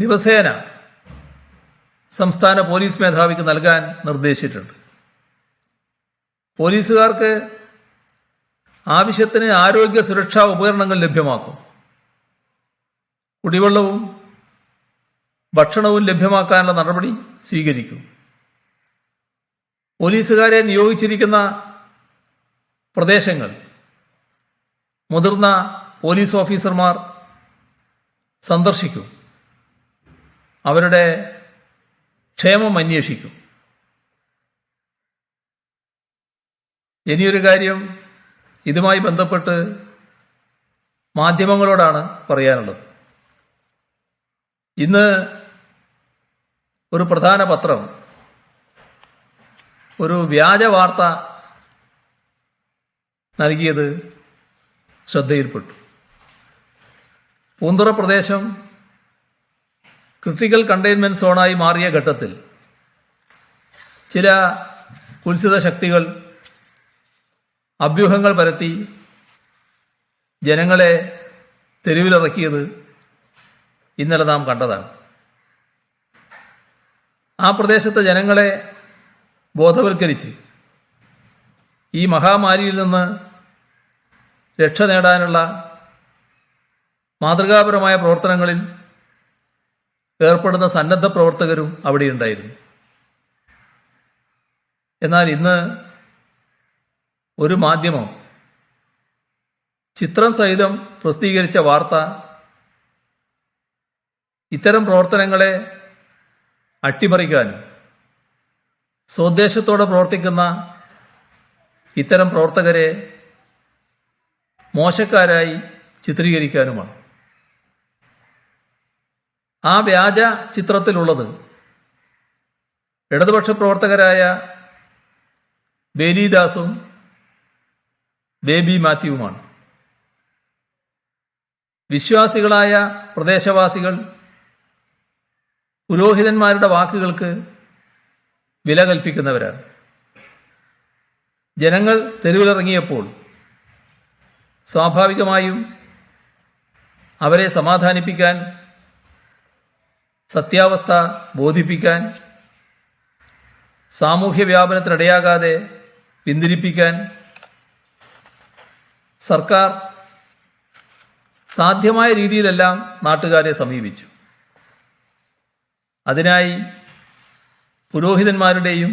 ദിവസേന സംസ്ഥാന പോലീസ് മേധാവിക്ക് നൽകാൻ നിർദ്ദേശിച്ചിട്ടുണ്ട്. പോലീസുകാർക്ക് ആവശ്യത്തിന് ആരോഗ്യ സുരക്ഷാ ഉപകരണങ്ങൾ ലഭ്യമാക്കും. കുടിവെള്ളവും ഭക്ഷണവും ലഭ്യമാക്കാനുള്ള നടപടി സ്വീകരിക്കും. പോലീസുകാരെ നിയോഗിച്ചിരിക്കുന്ന പ്രദേശങ്ങൾ മുതിർന്ന പോലീസ് ഓഫീസർമാർ സന്ദർശിക്കും. അവരുടെ ക്ഷേമം അന്വേഷിക്കും. ഇനിയൊരു കാര്യം ഇതുമായി ബന്ധപ്പെട്ട് മാധ്യമങ്ങളോടാണ് പറയാനുള്ളത്. ഇന്ന് ഒരു പ്രധാന പത്രം ഒരു വ്യാജ വാർത്ത നൽകിയത് ശ്രദ്ധയിൽപ്പെട്ടു. പൂന്തുറ പ്രദേശം ക്രിട്ടിക്കൽ കണ്ടെയ്ൻമെൻറ് സോണായി മാറിയ ഘട്ടത്തിൽ ചില കുൽസിത ശക്തികൾ അഭ്യൂഹങ്ങൾ പരത്തി ജനങ്ങളെ തെരുവിലിറക്കിയത് ഇന്നലെ നാം കണ്ടതാണ്. ആ പ്രദേശത്തെ ജനങ്ങളെ ബോധവൽക്കരിച്ച് ഈ മഹാമാരിയിൽ നിന്ന് രക്ഷ നേടാനുള്ള മാതൃകാപരമായ പ്രവർത്തനങ്ങളിൽ ഏർപ്പെടുന്ന സന്നദ്ധ പ്രവർത്തകരും അവിടെയുണ്ടായിരുന്നു. എന്നാൽ ഇന്ന് ഒരു മാധ്യമം ചിത്രം സഹിതം പ്രസിദ്ധീകരിച്ച വാർത്ത ഇത്തരം പ്രവർത്തനങ്ങളെ അട്ടിമറിക്കാനും സ്വദേശത്തോടെ പ്രവർത്തിക്കുന്ന ഇത്തരം പ്രവർത്തകരെ മോശക്കാരായി ചിത്രീകരിക്കാനുമാണ്. ആ വ്യാജ ചിത്രത്തിലുള്ളത് ഇടതുപക്ഷ പ്രവർത്തകരായ ബേലിദാസും ബേബി മാത്യുവുമാണ്. വിശ്വാസികളായ പ്രദേശവാസികൾ പുരോഹിതന്മാരുടെ വാക്കുകൾക്ക് വില കൽപ്പിക്കുന്നവരാണ്. ജനങ്ങൾ തെരുവിലിറങ്ങിയപ്പോൾ സ്വാഭാവികമായും അവരെ സമാധാനിപ്പിക്കാൻ, സത്യാവസ്ഥ ബോധിപ്പിക്കാൻ, സാമൂഹ്യ വ്യാപനത്തിനിടയാകാതെ പിന്തിരിപ്പിക്കാൻ സർക്കാർ സാധ്യമായ രീതിയിലെല്ലാം നാട്ടുകാരെ സമീപിച്ചു. അതിനായി പുരോഹിതന്മാരുടെയും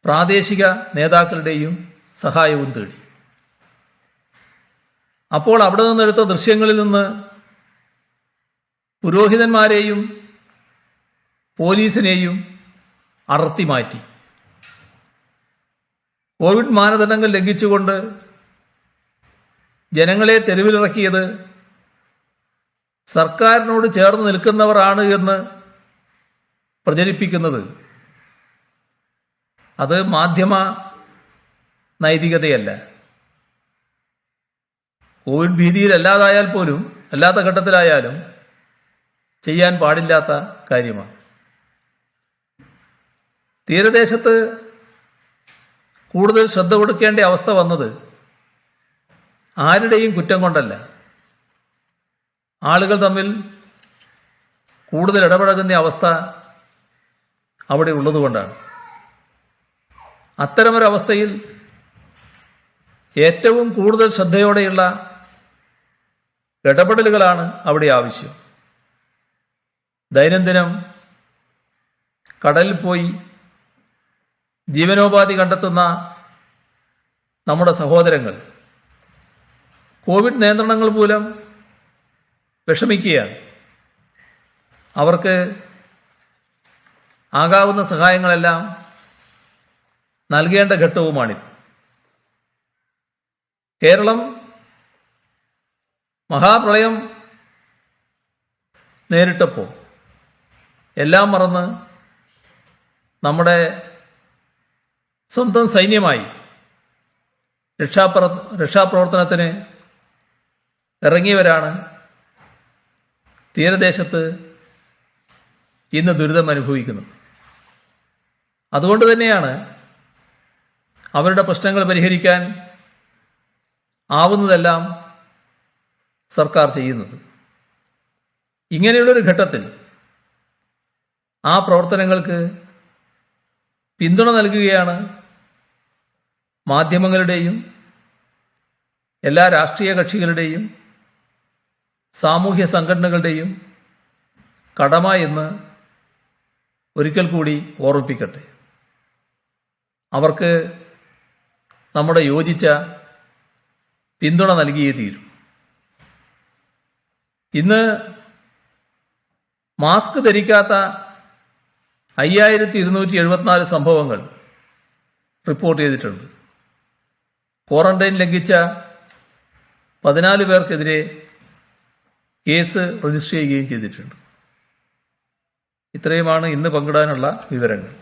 പ്രാദേശിക നേതാക്കളുടെയും സഹായവും തേടി. അപ്പോൾ അവിടെ നിന്നെടുത്ത ദൃശ്യങ്ങളിൽ നിന്ന് പുരോഹിതന്മാരെയും പോലീസിനെയും അടർത്തി മാറ്റി. കോവിഡ് മാനദണ്ഡങ്ങൾ ലംഘിച്ചുകൊണ്ട് ജനങ്ങളെ തെരുവിലിറക്കിയത് സർക്കാരിനോട് ചേർന്ന് നിൽക്കുന്നവരാണ് എന്ന് പ്രചരിപ്പിക്കുന്നത് അത് മാധ്യമ നൈതികതയല്ല. കോവിഡ് ഭീതിയിൽ അല്ലാത്ത ഘട്ടത്തിലായാലും ചെയ്യാൻ പാടില്ലാത്ത കാര്യമാണ്. തീരദേശത്ത് കൂടുതൽ ശ്രദ്ധ കൊടുക്കേണ്ട അവസ്ഥ വന്നത് ആരുടെയും കുറ്റം കൊണ്ടല്ല, ആളുകൾ തമ്മിൽ കൂടുതൽ ഇടപഴകുന്ന അവസ്ഥ അവിടെ ഉള്ളതുകൊണ്ടാണ്. അത്തരമൊരവസ്ഥയിൽ ഏറ്റവും കൂടുതൽ ശ്രദ്ധയോടെയുള്ള ഇടപെടലുകളാണ് അവിടെ ആവശ്യം. ദൈനംദിനം കടലിൽ പോയി ജീവനോപാധി കണ്ടെത്തുന്ന നമ്മുടെ സഹോദരങ്ങൾ കോവിഡ് നിയന്ത്രണങ്ങൾ മൂലം വിഷമിക്കുകയാണ്. അവർക്ക് ആകാവുന്ന സഹായങ്ങളെല്ലാം നൽകേണ്ട ഘട്ടവുമാണിത്. കേരളം മഹാപ്രളയം നേരിട്ടപ്പോൾ എല്ലാം മറന്ന് നമ്മുടെ സ്വന്തം സൈന്യമായി രക്ഷാപ്രവർത്തനത്തിന് ഇറങ്ങിയവരാണ് തീരദേശത്ത് ഇന്ന് ദുരിതം അനുഭവിക്കുന്നത്. അതുകൊണ്ട് തന്നെയാണ് അവരുടെ പ്രശ്നങ്ങൾ പരിഹരിക്കാൻ ആവുന്നതെല്ലാം സർക്കാർ ചെയ്യുന്നത്. ഇങ്ങനെയുള്ളൊരു ഘട്ടത്തിൽ ആ പ്രവർത്തനങ്ങൾക്ക് പിന്തുണ നൽകുകയാണ് മാധ്യമങ്ങളുടെയും എല്ലാ രാഷ്ട്രീയ കക്ഷികളുടെയും സാമൂഹ്യ സംഘടനകളുടെയും കടമ എന്ന് ഒരിക്കൽ കൂടി ഓർമ്മിപ്പിക്കട്ടെ. അവർക്ക് നമ്മുടെ യോജിച്ച പിന്തുണ നൽകിയേ തീരും. ഇന്ന് മാസ്ക് ധരിക്കാത്ത 5274 സംഭവങ്ങൾ റിപ്പോർട്ട് ചെയ്തിട്ടുണ്ട്. ക്വാറന്റൈൻ ലംഘിച്ച 14 പേർക്കെതിരെ കേസ് രജിസ്റ്റർ ചെയ്യുകയും ചെയ്തിട്ടുണ്ട്. ഇത്രയുമാണ് ഇന്ന് പങ്കിടാനുള്ള വിവരങ്ങൾ.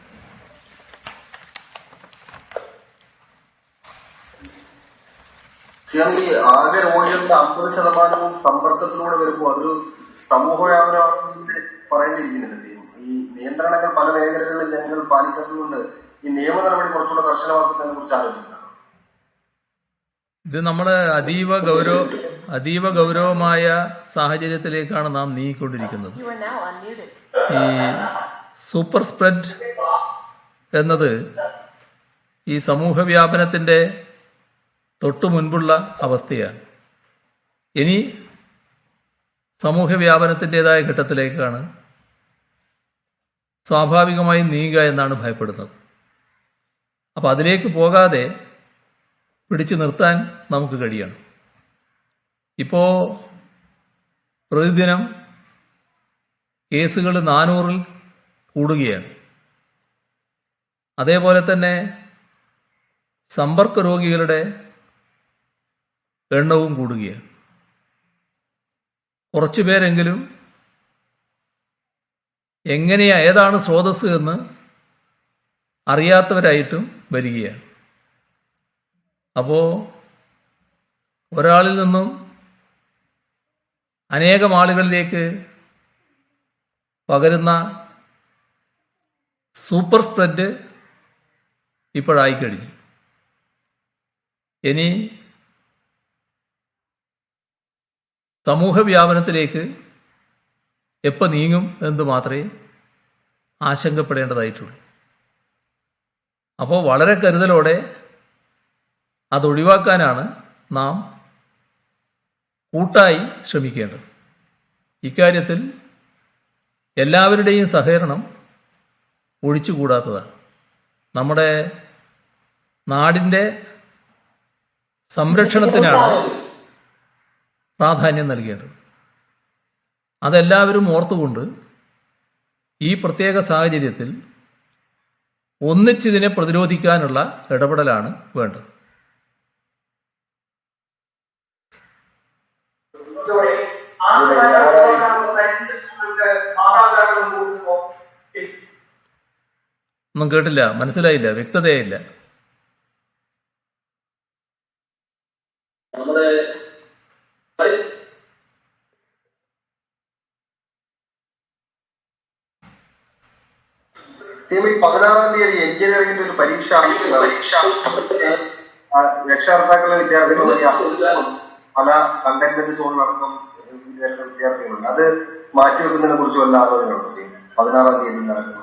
ഈ ആകെ രോഗികളുടെ 50% സമ്പർക്കത്തിലൂടെ വരുമ്പോൾ അതൊരു സമൂഹ വ്യാപനമാണെന്ന് പറയേണ്ടിയിരിക്കുന്നില്ല. ഈ നിയന്ത്രണങ്ങൾ പല മേഖലകളിലും ജനങ്ങൾ പാലിക്കാത്തതുകൊണ്ട് ഈ നിയമ നടപടി കുറച്ചുകൂടെ കർശനമാക്കുന്നതിനെ കുറിച്ച് ആലോചിക്കണം. ഇത് നമ്മുടെ അതീവ ഗൗരവമായ സാഹചര്യത്തിലേക്കാണ് നാം നീങ്ങിക്കൊണ്ടിരിക്കുന്നത്. ഈ സൂപ്പർ സ്പ്രെഡ് എന്നത് ഈ സമൂഹ വ്യാപനത്തിൻ്റെ തൊട്ടു മുൻപുള്ള അവസ്ഥയാണ്. ഇനി സമൂഹ വ്യാപനത്തിൻ്റെതായ ഘട്ടത്തിലേക്കാണ് സ്വാഭാവികമായും നീങ്ങുക എന്നാണ് ഭയപ്പെടുന്നത്. അപ്പോൾ അതിലേക്ക് പോകാതെ പിടിച്ചു നിർത്താൻ നമുക്ക് കഴിയണം. ഇപ്പോൾ പ്രതിദിനം കേസുകൾ 400-ൽ കൂടുകയാണ്. അതേപോലെ തന്നെ സമ്പർക്ക രോഗികളുടെ എണ്ണവും കൂടുകയാണ്. കുറച്ചു പേരെങ്കിലും ഏതാണ് സ്രോതസ്സ് എന്ന് അറിയാത്തവരായിട്ടും വരികയാണ്. അപ്പോൾ ഒരാളിൽ നിന്നും അനേകം ആളുകളിലേക്ക് പകരുന്ന സൂപ്പർ സ്പ്രെഡ് ഇപ്പോഴായിക്കഴിഞ്ഞു. ഇനി സമൂഹ വ്യാപനത്തിലേക്ക് എപ്പോൾ നീങ്ങും എന്ന് മാത്രമേ ആശങ്കപ്പെടേണ്ടതായിട്ടുള്ളൂ. അപ്പോൾ വളരെ കരുതലോടെ അതൊഴിവാക്കാനാണ് നാം കൂട്ടായി ശ്രമിക്കേണ്ടത്. ഇക്കാര്യത്തിൽ എല്ലാവരുടെയും സഹകരണം ഒഴിച്ചുകൂടാത്തതാണ്. നമ്മുടെ നാടിൻ്റെ സംരക്ഷണത്തിനാണ് പ്രാധാന്യം നൽകേണ്ടത്. അതെല്ലാവരും ഓർത്തുകൊണ്ട് ഈ പ്രത്യേക സാഹചര്യത്തിൽ ഒന്നിച്ചിതിനെ പ്രതിരോധിക്കാനുള്ള ഇടപെടലാണ് വേണ്ടത്. ഒന്നും കേട്ടില്ല, മനസ്സിലായില്ല, വ്യക്തതയായില്ല. നമ്മുടെ സീമ ഈ 16-ാം തീയതി എഞ്ചിനീയറിംഗിന്റെ ഒരു പരീക്ഷ രക്ഷകർത്താക്കളെ വിദ്യാർത്ഥികൾ പല കണ്ടെയ്ൻമെന്റ് സോണിലടക്കം വിദ്യാർത്ഥികളുണ്ട്. അത് മാറ്റിവെക്കുന്നതിനെ കുറിച്ച് വല്ല ആലോചനയുണ്ട് സീമ? 16-ാം തീയതി നടക്കുന്ന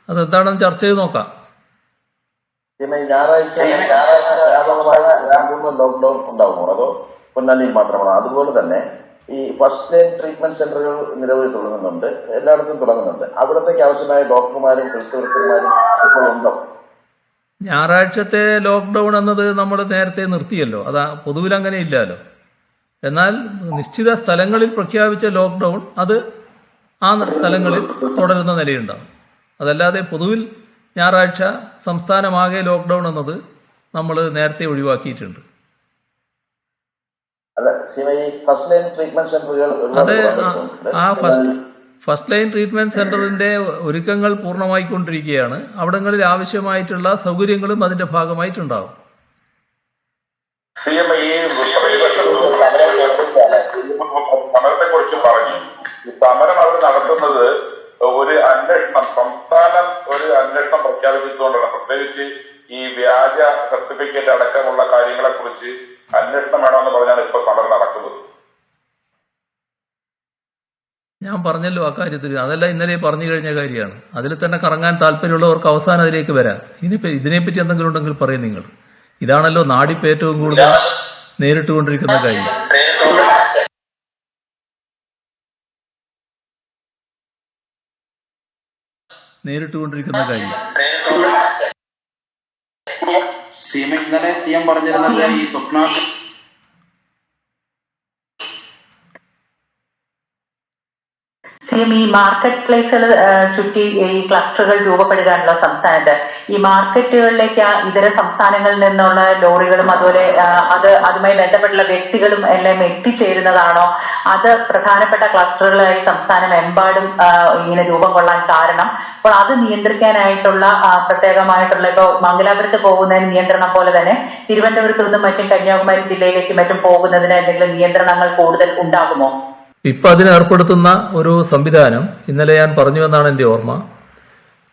അതെന്താണെന്ന് ചർച്ച ചെയ്ത് നോക്കാം. പിന്നെ ഞായറാഴ്ച ലോക്ക്ഡൌൺ ഉണ്ടാകുമോ അതോ പൊന്നാനിയിൽ മാത്രമാണോ? അതുപോലെ തന്നെ ഈ ഫസ്റ്റ് ലൈൻ ട്രീറ്റ്മെന്റ് സെന്ററുകൾ നിരവധി തുടങ്ങുന്നുണ്ട്, എല്ലായിടത്തും തുടങ്ങുന്നുണ്ട്. അവിടത്തേക്ക് ആവശ്യമായ ഡോക്ടർമാരും ഹെൽത്ത് വർക്കർമാരും ഇപ്പോൾ ഉണ്ടോ? ഞായറാഴ്ചത്തെ ലോക്ക്ഡൗൺ എന്നത് നമ്മൾ നേരത്തെ നിർത്തിയല്ലോ, അതാ പൊതുവിൽ അങ്ങനെ ഇല്ലല്ലോ. എന്നാൽ നിശ്ചിത സ്ഥലങ്ങളിൽ പ്രഖ്യാപിച്ച ലോക്ക്ഡൗൺ അത് ആ സ്ഥലങ്ങളിൽ തുടരുന്ന നിലയുണ്ടാവും. അതല്ലാതെ പൊതുവിൽ ഞായറാഴ്ച സംസ്ഥാനമാകെ ലോക്ക്ഡൗൺ എന്നത് നമ്മൾ നേരത്തെ ഒഴിവാക്കിയിട്ടുണ്ട്. അല്ല സീമ, ഈ ഫസ്റ്റ് ലൈൻ ട്രീറ്റ്മെന്റ് സെന്ററുകൾ അത് ആ ഫസ്റ്റ് ലൈൻ ട്രീറ്റ്മെന്റ് സെന്ററിന്റെ ഒരുക്കങ്ങൾ പൂർണ്ണമായിക്കൊണ്ടിരിക്കുകയാണ്. അവിടങ്ങളിൽ ആവശ്യമായിട്ടുള്ള സൗകര്യങ്ങളും അതിന്റെ ഭാഗമായിട്ടുണ്ടാവും. സമരത്തെ കുറിച്ച് പറഞ്ഞു. ഈ സമരം അവർ നടത്തുന്നത് ഒരു അന്വേഷണം, സംസ്ഥാനം ഒരു അന്വേഷണം പ്രഖ്യാപിച്ചുകൊണ്ടാണ്. പ്രത്യേകിച്ച് ഈ വ്യാജ സർട്ടിഫിക്കറ്റ് അടക്കമുള്ള കാര്യങ്ങളെ കുറിച്ച് അന്വേഷണം വേണമെന്ന് പറഞ്ഞാണ് ഇപ്പൊ സമരം നടക്കുന്നത്. ഞാൻ പറഞ്ഞല്ലോ ആ കാര്യത്തിൽ, അതെല്ലാം ഇന്നലെ പറഞ്ഞു കഴിഞ്ഞ കാര്യമാണ്. അതിൽ തന്നെ കറങ്ങാൻ താല്പര്യമുള്ളവർക്ക് അവസാനം അതിലേക്ക് വരാം. ഇതിനെപ്പറ്റി എന്തെങ്കിലും ഉണ്ടെങ്കിൽ പറയും നിങ്ങൾ. ഇതാണല്ലോ നാടിപ്പ് ഏറ്റവും കൂടുതൽ നേരിട്ടുകൊണ്ടിരിക്കുന്ന കാര്യം. ഇന്നലെ CM പറഞ്ഞിരുന്നത് ഈ സ്വപ്ന ഈ മാർക്കറ്റ് പ്ലേസുകൾ ചുറ്റി ഈ ക്ലസ്റ്ററുകൾ രൂപപ്പെടുകയാണല്ലോ സംസ്ഥാനത്ത്. ഈ മാർക്കറ്റുകളിലേക്ക് ഇതര സംസ്ഥാനങ്ങളിൽ നിന്നുള്ള ലോറികളും അതുപോലെ അതുമായി ബന്ധപ്പെട്ടുള്ള വ്യക്തികളും എല്ലാം എത്തിച്ചേരുന്നതാണോ? അത് പ്രധാനപ്പെട്ട ക്ലസ്റ്ററുകളായി സംസ്ഥാനമെമ്പാടും ഇങ്ങനെ രൂപം കൊള്ളാൻ കാരണം? അപ്പോൾ അത് നിയന്ത്രിക്കാനായിട്ടുള്ള പ്രത്യേകമായിട്ടുള്ള ഇപ്പോൾ മംഗലാപുരത്ത് പോകുന്നതിന് നിയന്ത്രണം പോലെ തന്നെ തിരുവനന്തപുരത്ത് നിന്നും മറ്റും കന്യാകുമാരി ജില്ലയിലേക്ക് മറ്റും പോകുന്നതിന് എന്തെങ്കിലും നിയന്ത്രണങ്ങൾ കൂടുതൽ ഉണ്ടാകുമോ? ഇപ്പം അതിനേർപ്പെടുത്തുന്ന ഒരു സംവിധാനം ഇന്നലെ ഞാൻ പറഞ്ഞുവെന്നാണ് എൻ്റെ ഓർമ്മ.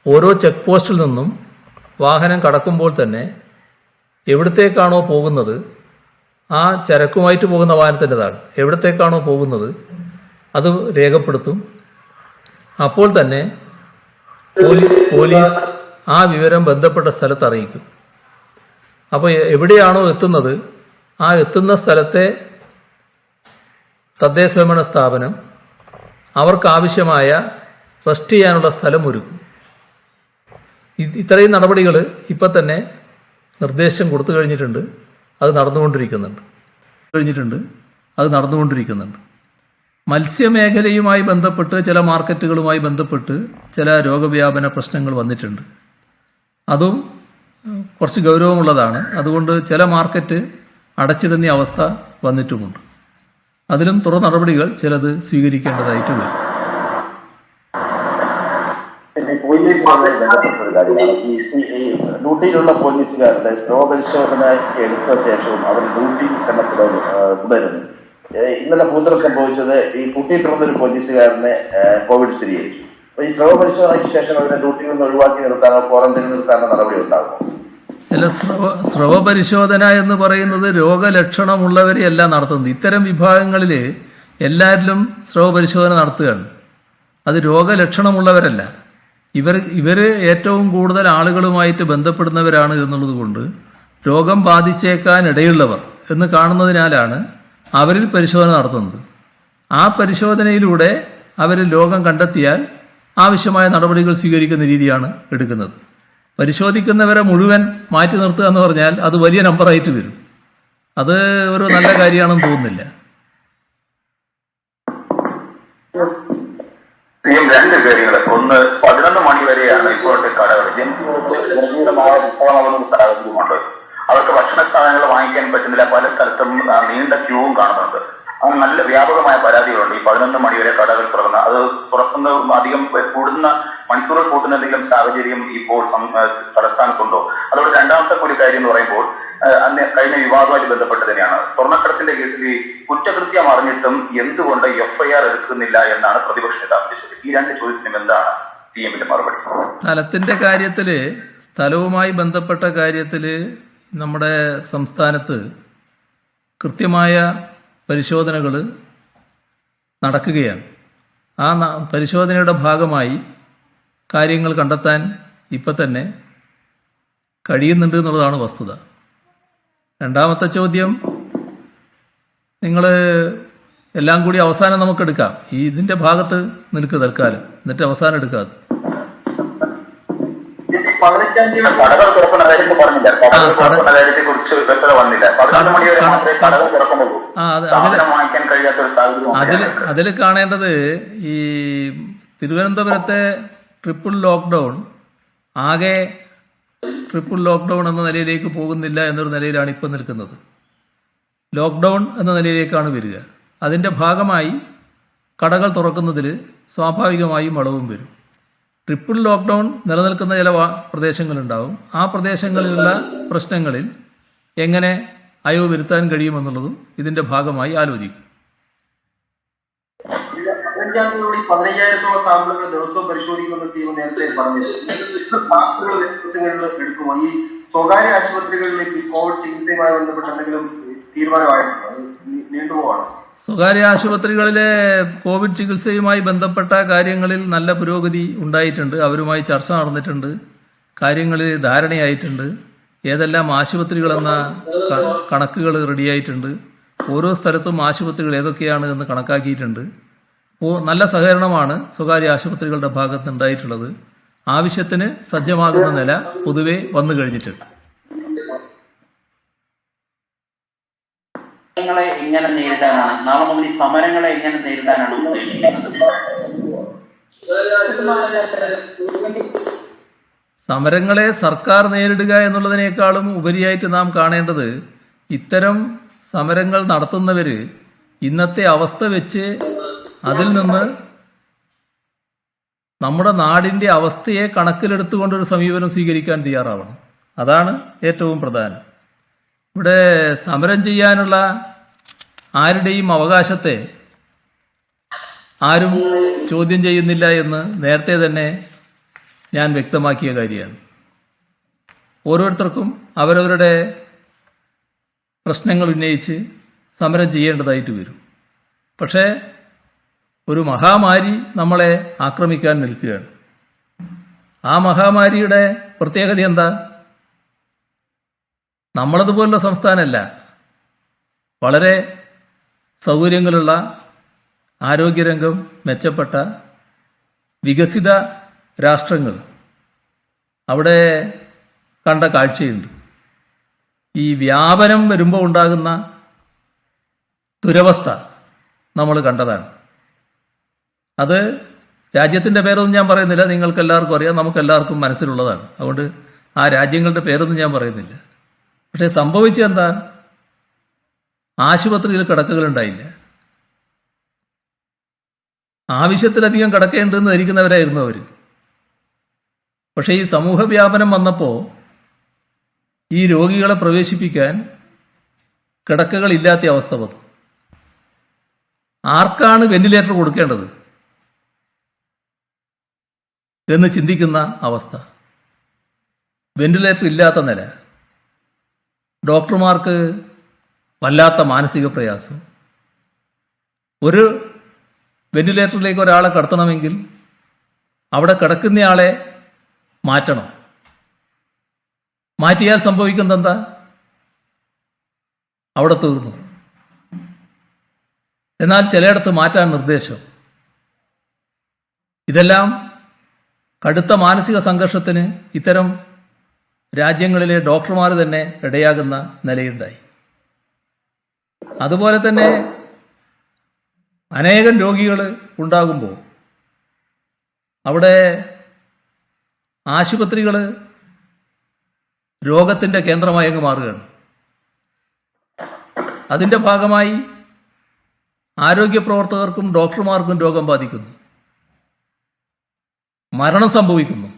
ഓരോ ചെക്ക് പോസ്റ്റിൽ നിന്നും വാഹനം കടക്കുമ്പോൾ തന്നെ എവിടത്തേക്കാണോ പോകുന്നത്, ആ ചരക്കുമായിട്ട് പോകുന്ന വാഹനത്തിൻ്റെതാണ്, എവിടത്തേക്കാണോ പോകുന്നത് അത് രേഖപ്പെടുത്തും. അപ്പോൾ തന്നെ പോലീസ് ആ വിവരം ബന്ധപ്പെട്ട സ്ഥലത്ത് അറിയിക്കും. അപ്പോൾ എവിടെയാണോ എത്തുന്നത് ആ എത്തുന്ന സ്ഥലത്തെ തദ്ദേശഭരണ സ്ഥാപനം അവർക്കാവശ്യമായ റെസ്റ്റ് ചെയ്യാനുള്ള സ്ഥലം ഒരുക്കും. ഇത്രയും നടപടികൾ ഇപ്പം തന്നെ നിർദ്ദേശം കൊടുത്തു കഴിഞ്ഞിട്ടുണ്ട്. അത് നടന്നുകൊണ്ടിരിക്കുന്നുണ്ട്. മത്സ്യമേഖലയുമായി ബന്ധപ്പെട്ട് ചില മാർക്കറ്റുകളുമായി ബന്ധപ്പെട്ട് ചില രോഗവ്യാപന പ്രശ്നങ്ങൾ വന്നിട്ടുണ്ട്. അതും കുറച്ച് ഗൗരവമുള്ളതാണ്. അതുകൊണ്ട് ചില മാർക്കറ്റ് അടച്ചിടുന്ന അവസ്ഥ വന്നിട്ടുമുണ്ട്. അതിലും തുടർ നടപടികൾ ചിലത് സ്വീകരിക്കേണ്ടതായിട്ട് വരും. പോലീസുമായി ബന്ധപ്പെട്ട ഒരു കാര്യമാണ് ഈ ഡ്യൂട്ടിയിലുള്ള പോലീസുകാരുടെ രോഗപരിശോധന എടുത്ത ശേഷവും അവർ ഡ്യൂട്ടി തന്നെ തുടരുന്നു. ഇന്നലെ പൂന്തറ സംഭവിച്ചത് ഈ കുട്ടി തുറന്നൊരു പോലീസുകാരനെ കോവിഡ് സ്ഥിരീകരിച്ചു. അപ്പൊ ഈ സ്രവപരിശോധനയ്ക്ക് ശേഷം അവരെ ഡ്യൂട്ടിയിൽ നിന്ന് ഒഴിവാക്കി നിർത്താനോ ക്വാറന്റൈനിൽ നിർത്താനോ നടപടി ഉണ്ടാകുമോ? അല്ല, സ്രവ പരിശോധന എന്ന് പറയുന്നത് രോഗലക്ഷണമുള്ളവരെയല്ല നടത്തുന്നത്. ഇത്തരം വിഭാഗങ്ങളിൽ എല്ലാവരിലും സ്രവ പരിശോധന നടത്തുകയാണ്. അത് രോഗലക്ഷണമുള്ളവരല്ല. ഇവർ ഏറ്റവും കൂടുതൽ ആളുകളുമായിട്ട് ബന്ധപ്പെടുന്നവരാണ് എന്നുള്ളത് കൊണ്ട് രോഗം ബാധിച്ചേക്കാൻ ഇടയുള്ളവർ എന്ന് കാണുന്നതിനാലാണ് അവരിൽ പരിശോധന നടത്തുന്നത്. ആ പരിശോധനയിലൂടെ അവർ രോഗം കണ്ടെത്തിയാൽ ആവശ്യമായ നടപടികൾ സ്വീകരിക്കുന്ന രീതിയാണ് എടുക്കുന്നത്. പരിശോധിക്കുന്നവരെ മുഴുവൻ മാറ്റി നിർത്തുക എന്ന് പറഞ്ഞാൽ അത് വലിയ നമ്പറായിട്ട് വരും. അത് ഒരു നല്ല കാര്യമാണെന്ന് തോന്നുന്നില്ല. രണ്ട് കാര്യങ്ങൾ. ഒന്ന്, 11 മണി വരെയാണ് ഇപ്പോഴത്തെ കടകൾ. ഗംഭീരമായ വിഭവമാകുന്ന സാഹചര്യമുണ്ട്. അവർക്ക് ഭക്ഷണ സാധനങ്ങൾ വാങ്ങിക്കാൻ പറ്റുന്നില്ല. പല സ്ഥലത്തും നീണ്ട ക്യൂവും കാണുന്നുണ്ട്. അത് നല്ല വ്യാപകമായ പരാതികളുണ്ട്. ഈ 11 മണി വരെ കടകൾ തുറക്കുന്ന, അത് തുറക്കുന്ന അധികം കൂടുന്ന മണിക്കൂറുകൾ കൂട്ടുന്ന എന്തെങ്കിലും സാഹചര്യം ഇപ്പോൾ തലസ്ഥാനത്തുണ്ടോ? അതോടെ രണ്ടാമത്തെ ഒരു കാര്യം എന്ന് പറയുമ്പോൾ കഴിഞ്ഞ വിവാദവുമായി ബന്ധപ്പെട്ട് തന്നെയാണ്. സ്വർണ്ണക്കടത്തിന്റെ കേസിൽ കുറ്റകൃത്യം അറിഞ്ഞിട്ടും എന്തുകൊണ്ട് FIR എടുക്കുന്നില്ല എന്നാണ് പ്രതിപക്ഷ നേതാവ് ചോദിച്ചത്. ഈ രണ്ട് ചോദ്യത്തിനും എന്താണ് CM-ന്റെ മറുപടി? സ്ഥലത്തിന്റെ കാര്യത്തില്, സ്ഥലവുമായി ബന്ധപ്പെട്ട കാര്യത്തില് നമ്മുടെ സംസ്ഥാനത്ത് കൃത്യമായ പരിശോധനകൾ നടക്കുകയാണ്. ആ പരിശോധനയുടെ ഭാഗമായി കാര്യങ്ങൾ കണ്ടെത്താൻ ഇപ്പം തന്നെ കഴിയുന്നുണ്ട് എന്നുള്ളതാണ് വസ്തുത. രണ്ടാമത്തെ ചോദ്യം, നിങ്ങൾ എല്ലാം കൂടി അവസാനം നമുക്കെടുക്കാം. ഇതിൻ്റെ ഭാഗത്ത് നിൽക്കുക തൽക്കാലം, എന്നിട്ട് അവസാനം എടുക്കാം. 15-ാം തീയതി കടകൾ തുറക്കുന്ന കാര്യത്തിൽ പറഞ്ഞില്ല, കടകൾ തുറക്കുന്ന കാര്യത്തെ കുറിച്ച് വ്യക്തത വന്നില്ല. 11 മണി വരെ മാത്രമേ കടകൾ തുറക്കുന്നുള്ളൂ. സാധനം വാങ്ങിക്കാൻ കഴിയാത്ത ഒരു സാഹചര്യം. അതിൽ കാണേണ്ടത് ഈ തിരുവനന്തപുരത്തെ ട്രിപ്പിൾ ലോക്ക്ഡൗൺ ആകെ ട്രിപ്പിൾ ലോക്ക്ഡൗൺ എന്ന നിലയിലേക്ക് പോകുന്നില്ല എന്നൊരു നിലയിലാണ് ഇപ്പം നിൽക്കുന്നത്. ലോക്ക്ഡൗൺ എന്ന നിലയിലേക്കാണ് വരിക. അതിൻ്റെ ഭാഗമായി കടകൾ തുറക്കുന്നതിൽ സ്വാഭാവികമായും വളവും വരും. ട്രിപ്പിൾ ലോക്ക്ഡൗൺ നിലനിൽക്കുന്ന ചില പ്രദേശങ്ങളുണ്ടാവും. ആ പ്രദേശങ്ങളിലുള്ള പ്രശ്നങ്ങളിൽ എങ്ങനെ അയവ് വരുത്താൻ കഴിയുമെന്നുള്ളതും ഇതിൻ്റെ ഭാഗമായി ആലോചിക്കും. 15-ാം തീയതി 15,000-ഓളം സാമ്പിളുകൾ ദിവസവും പരിശോധിക്കുമെന്ന് CM നേരത്തെ പറഞ്ഞിരുന്നു. സാമ്പിളുകൾ എടുക്കുമോ? ഈ സ്വകാര്യ ആശുപത്രികളിലേക്ക് കോവിഡ് ചികിത്സയുമായി ബന്ധപ്പെട്ട് എന്തെങ്കിലും തീരുമാനമായിട്ടുണ്ടോ? അത് നീണ്ടുപോവാണ്. സ്വകാര്യ ആശുപത്രികളിലെ കോവിഡ് ചികിത്സയുമായി ബന്ധപ്പെട്ട കാര്യങ്ങളിൽ നല്ല പുരോഗതി ഉണ്ടായിട്ടുണ്ട്. അവരുമായി ചർച്ച നടന്നിട്ടുണ്ട്. കാര്യങ്ങളിൽ ധാരണയായിട്ടുണ്ട്. ഏതെല്ലാം ആശുപത്രികളെന്ന കണക്കുകൾ റെഡിയായിട്ടുണ്ട്. ഓരോ സ്ഥലത്തും ആശുപത്രികൾ ഏതൊക്കെയാണ് എന്ന് കണക്കാക്കിയിട്ടുണ്ട്. നല്ല സഹകരണമാണ് സ്വകാര്യ ആശുപത്രികളുടെ ഭാഗത്ത് ഉണ്ടായിട്ടുള്ളത്. ആവശ്യത്തിന് സജ്ജമാകുന്ന നില പൊതുവെ വന്നു കഴിഞ്ഞിട്ടുണ്ട്. സമരങ്ങളെ എങ്ങനെ നേരിടാനാണ്, നാളെ മുതൽ ഈ സമരങ്ങളെ എങ്ങനെ നേരിടാനാണ് ഉദ്ദേശിക്കുന്നത്? സമരങ്ങളെ സർക്കാർ നേരിടുക എന്നുള്ളതിനേക്കാളും ഉപരിയായിട്ട് നാം കാണേണ്ടത്, ഇത്തരം സമരങ്ങൾ നടത്തുന്നവർ ഇന്നത്തെ അവസ്ഥ വെച്ച് അതിൽ നിന്ന് നമ്മുടെ നാടിൻ്റെ അവസ്ഥയെ കണക്കിലെടുത്തുകൊണ്ടൊരു സമീപനം സ്വീകരിക്കാൻ തയ്യാറാവണം. അതാണ് ഏറ്റവും പ്രധാനം. ഇവിടെ സമരം ചെയ്യാനുള്ള ആരുടെയും അവകാശത്തെ ആരും ചോദ്യം ചെയ്യുന്നില്ല എന്ന് നേരത്തെ തന്നെ ഞാൻ വ്യക്തമാക്കിയ കാര്യമാണ്. ഓരോരുത്തർക്കും അവരവരുടെ പ്രശ്നങ്ങൾ ഉന്നയിച്ച് സമരം ചെയ്യേണ്ടതായിട്ട് വരും. പക്ഷേ ഒരു മഹാമാരി നമ്മളെ ആക്രമിക്കാൻ നിൽക്കുകയാണ്. ആ മഹാമാരിയുടെ പ്രത്യേകത എന്താ? നമ്മളതുപോലുള്ള സംസ്ഥാനമല്ല. വളരെ സൗകര്യങ്ങളുള്ള, ആരോഗ്യരംഗം മെച്ചപ്പെട്ട വികസിത രാഷ്ട്രങ്ങൾ അവിടെ കണ്ട കാഴ്ചയുണ്ട്. ഈ വ്യാപനം വരുമ്പോൾ ഉണ്ടാകുന്ന ദുരവസ്ഥ നമ്മൾ കണ്ടതാണ്. അത് രാജ്യത്തിൻ്റെ പേരൊന്നും ഞാൻ പറയുന്നില്ല, നിങ്ങൾക്കെല്ലാവർക്കും അറിയാം, നമുക്കെല്ലാവർക്കും മനസ്സിലുള്ളതാണ്. അതുകൊണ്ട് ആ രാജ്യങ്ങളുടെ പേരൊന്നും ഞാൻ പറയുന്നില്ല. പക്ഷേ സംഭവിച്ചെന്താ? ആശുപത്രിയിൽ കിടക്കകളുണ്ടായില്ല. ആവശ്യത്തിലധികം കിടക്കേണ്ടെന്ന് ധരിക്കുന്നവരായിരുന്നു അവർ. പക്ഷേ ഈ സമൂഹ വ്യാപനം വന്നപ്പോൾ ഈ രോഗികളെ പ്രവേശിപ്പിക്കാൻ കിടക്കകളില്ലാത്ത അവസ്ഥ വന്നു. ആർക്കാണ് വെന്റിലേറ്റർ കൊടുക്കേണ്ടത് എന്ന് ചിന്തിക്കുന്ന അവസ്ഥ. വെന്റിലേറ്റർ ഇല്ലാത്ത നില. ഡോക്ടർമാർക്ക് വല്ലാത്ത മാനസിക പ്രയാസം. ഒരു വെന്റിലേറ്ററിലേക്ക് ഒരാളെ കടത്തണമെങ്കിൽ അവിടെ കിടക്കുന്നയാളെ മാറ്റണം. മാറ്റിയാൽ സംഭവിക്കുന്നത് എന്താ? അവിടെ തീർന്നു. എന്നാൽ ചിലയിടത്ത് മാറ്റാൻ നിർദ്ദേശം. ഇതെല്ലാം കടുത്ത മാനസിക സംഘർഷത്തിന് ഇത്തരം രാജ്യങ്ങളിലെ ഡോക്ടർമാർ തന്നെ ഇടയാകുന്ന നിലയുണ്ടായി. അതുപോലെ തന്നെ അനേകം രോഗികൾ ഉണ്ടാകുമ്പോൾ അവിടെ ആശുപത്രികൾ രോഗത്തിൻ്റെ കേന്ദ്രമായി അങ്ങ് മാറുകയാണ്. അതിൻ്റെ ഭാഗമായി ആരോഗ്യ പ്രവർത്തകർക്കും ഡോക്ടർമാർക്കും രോഗം ബാധിക്കുന്നു, മരണം സംഭവിക്കുന്നു.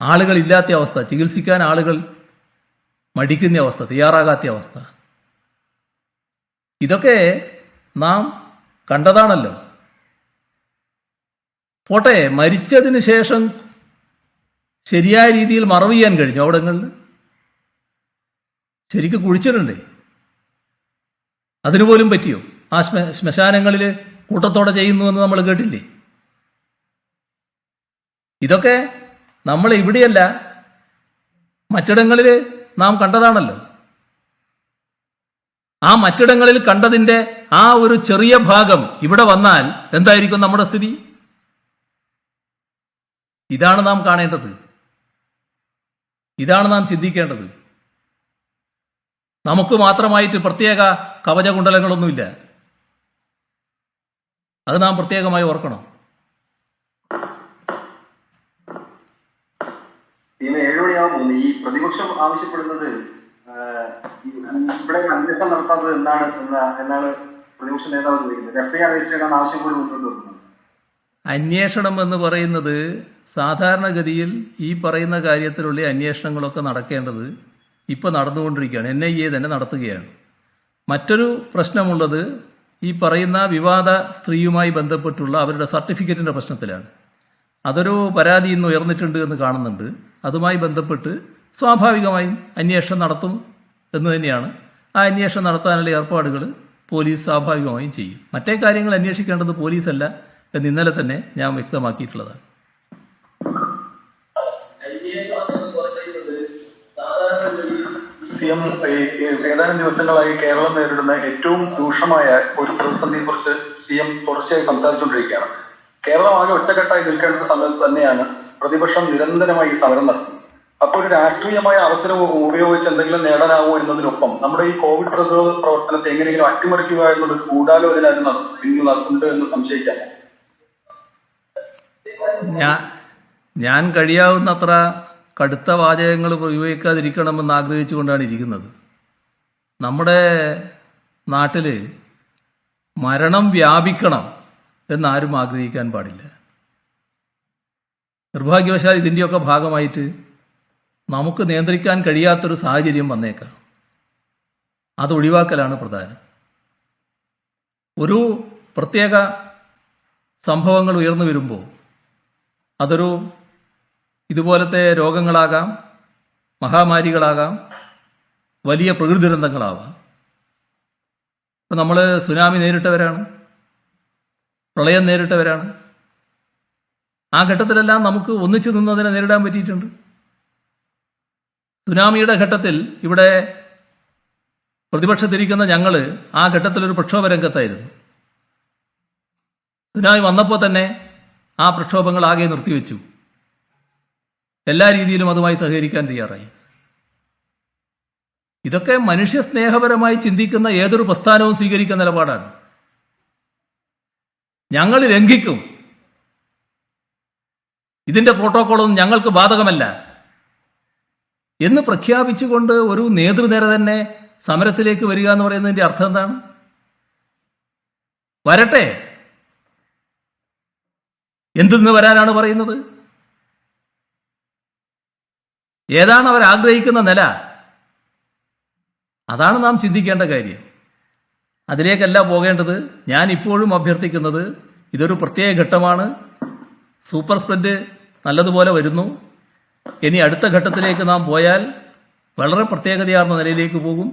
ആളുകളില്ലാത്ത അവസ്ഥ, ചികിത്സിക്കാൻ ആളുകൾ മടിക്കുന്ന അവസ്ഥ, തയ്യാറാകാത്ത അവസ്ഥ, ഇതൊക്കെ നാം കണ്ടതാണല്ലോ. പോട്ടെ, മരിച്ചതിന് ശേഷം ശരിയായ രീതിയിൽ മറവ് ചെയ്യാൻ കഴിഞ്ഞു? അവിടങ്ങളിൽ ശരിക്കും കുഴിച്ചിട്ടുണ്ടേ, അതിനുപോലും പറ്റിയോ? ആ ശ്മശാനങ്ങളിൽ കൂട്ടത്തോടെ ചെയ്യുന്നുവെന്ന് നമ്മൾ കേട്ടില്ലേ? ഇതൊക്കെ നമ്മൾ ഇവിടെയല്ല, മറ്റിടങ്ങളിൽ നാം കണ്ടതാണല്ലോ. ആ മറ്റിടങ്ങളിൽ കണ്ടതിൻ്റെ ആ ഒരു ചെറിയ ഭാഗം ഇവിടെ വന്നാൽ എന്തായിരിക്കും നമ്മുടെ സ്ഥിതി? ഇതാണ് നാം കാണേണ്ടത്, ഇതാണ് നാം ചിന്തിക്കേണ്ടത്. നമുക്ക് മാത്രമായിട്ട് പ്രത്യേക കവചകുണ്ടലങ്ങളൊന്നുമില്ല, അത് നാം പ്രത്യേകമായി ഓർക്കണം. ഇന്ന് 7 മണിയാകുമ്പോൾ ഈ പ്രതിപക്ഷം ആവശ്യപ്പെടുന്നത് ഇവിടെ അന്വേഷണം നടത്താത്തത് എന്നാണ് പ്രതിപക്ഷ നേതാവ് ചോദിക്കുന്നത്. FIR രജിസ്റ്റർ ചെയ്യാൻ ആവശ്യങ്ങൾ മുന്നോട്ട് വെക്കുന്നത്. അന്വേഷണം എന്ന് പറയുന്നത് സാധാരണഗതിയിൽ ഈ പറയുന്ന കാര്യത്തിലുള്ള അന്വേഷണങ്ങളൊക്കെ നടക്കേണ്ടത് ഇപ്പോൾ നടന്നുകൊണ്ടിരിക്കുകയാണ്. NIA തന്നെ നടത്തുകയാണ്. മറ്റൊരു പ്രശ്നമുള്ളത് ഈ പറയുന്ന വിവാദ സ്ത്രീയുമായി ബന്ധപ്പെട്ടുള്ള അവരുടെ സർട്ടിഫിക്കറ്റിൻ്റെ പ്രശ്നത്തിലാണ്. അതൊരു പരാതി ഇന്ന് ഉയർന്നിട്ടുണ്ട് എന്ന് കാണുന്നുണ്ട്. അതുമായി ബന്ധപ്പെട്ട് സ്വാഭാവികമായും അന്വേഷണം നടത്തും എന്ന് തന്നെയാണ്. ആ അന്വേഷണം നടത്താനുള്ള ഏർപ്പാടുകൾ പോലീസ് സ്വാഭാവികമായും ചെയ്യും. മറ്റേ കാര്യങ്ങൾ അന്വേഷിക്കേണ്ടത് പോലീസല്ല എന്ന് ഇന്നലെ തന്നെ ഞാൻ വ്യക്തമാക്കിയിട്ടുള്ളതാണ്. CM ഏതാനും ദിവസങ്ങളായി കേരളം നേരിടുന്ന ഏറ്റവും രൂക്ഷമായ ഒരു പ്രതിസന്ധിയെക്കുറിച്ച് CM തുടർച്ചയായി സംസാരിച്ചുകൊണ്ടിരിക്കുകയാണ്. കേരളം ആകെ ഒറ്റക്കെട്ടായി നിൽക്കേണ്ട സമയത്ത് തന്നെയാണ് പ്രതിപക്ഷം നിരന്തരമായി സമരം നടത്തുന്നത്. അപ്പോൾ ഒരു രാഷ്ട്രീയമായ അവസരം ഉപയോഗിച്ച് എന്തെങ്കിലും നേടാനാവോ എന്നതിനൊപ്പം നമ്മുടെ ഈ കോവിഡ് പ്രതിരോധ പ്രവർത്തനത്തെ എങ്ങനെയെങ്കിലും അട്ടിമറിക്കുക എന്നുള്ളൊരു ഗൂഢാലോചന ഉണ്ട് എന്ന് സംശയിക്കാം. ഞാൻ കഴിയാവുന്നത്ര കടുത്ത വാചകങ്ങൾ ഉപയോഗിക്കാതിരിക്കണമെന്ന് ആഗ്രഹിച്ചുകൊണ്ടാണ് ഇരിക്കുന്നത്. നമ്മുടെ നാട്ടിൽ മരണം വ്യാപിക്കണം എന്നാരും ആഗ്രഹിക്കാൻ പാടില്ല. നിർഭാഗ്യവശാൽ ഇതിൻ്റെയൊക്കെ ഭാഗമായിട്ട് നമുക്ക് നിയന്ത്രിക്കാൻ കഴിയാത്തൊരു സാഹചര്യം വന്നേക്കാം. അത് ഒഴിവാക്കലാണ് പ്രധാനം. ഒരു പ്രത്യേക സംഭവങ്ങൾ ഉയർന്നു വരുമ്പോൾ അതൊരു ഇതുപോലത്തെ രോഗങ്ങളാകാം, മഹാമാരികളാകാം, വലിയ പ്രകൃതി ദുരന്തങ്ങളാവാം. ഇപ്പം നമ്മൾ സുനാമി നേരിട്ടവരാണ്, പ്രളയം നേരിട്ടവരാണ്. ആ ഘട്ടത്തിലെല്ലാം നമുക്ക് ഒന്നിച്ചു നിന്നതിനെ നേരിടാൻ പറ്റിയിട്ടുണ്ട്. സുനാമിയുടെ ഘട്ടത്തിൽ ഇവിടെ പ്രതിപക്ഷത്തിരിക്കുന്ന ഞങ്ങൾ ആ ഘട്ടത്തിലൊരു പ്രക്ഷോഭ രംഗത്തായിരുന്നു. സുനാമി വന്നപ്പോൾ തന്നെ ആ പ്രക്ഷോഭങ്ങൾ ആകെ നിർത്തിവെച്ചു. എല്ലാ രീതിയിലും അതുമായി സഹകരിക്കാൻ തയ്യാറായി. ഇതൊക്കെ മനുഷ്യ സ്നേഹപരമായി ചിന്തിക്കുന്ന ഏതൊരു പ്രസ്ഥാനവും സ്വീകരിക്കുന്ന നിലപാടാണ്. ഞങ്ങൾ ലംഘിക്കും, ഇതിന്റെ പ്രോട്ടോക്കോളൊന്നും ഞങ്ങൾക്ക് ബാധകമല്ല എന്ന് പ്രഖ്യാപിച്ചുകൊണ്ട് ഒരു നേതൃനിര തന്നെ സമരത്തിലേക്ക് വരിക എന്ന് പറയുന്നതിന്റെ അർത്ഥം എന്താണ്? വരട്ടെ, എന്തെന്ന് വരാനാണ് പറയുന്നത്? ഏതാണ് അവർ ആഗ്രഹിക്കുന്ന നില? അതാണ് നാം ചിന്തിക്കേണ്ട കാര്യം. അതിലേക്കല്ല പോകേണ്ടത്. ഞാൻ ഇപ്പോഴും അഭ്യർത്ഥിക്കുന്നത്, ഇതൊരു പ്രത്യേക ഘട്ടമാണ്. സൂപ്പർ സ്പ്രെഡ് നല്ലതുപോലെ വരുന്നു. ഇനി അടുത്ത ഘട്ടത്തിലേക്ക് നാം പോയാൽ വളരെ പ്രത്യേകതയാർന്ന നിലയിലേക്ക് പോകും.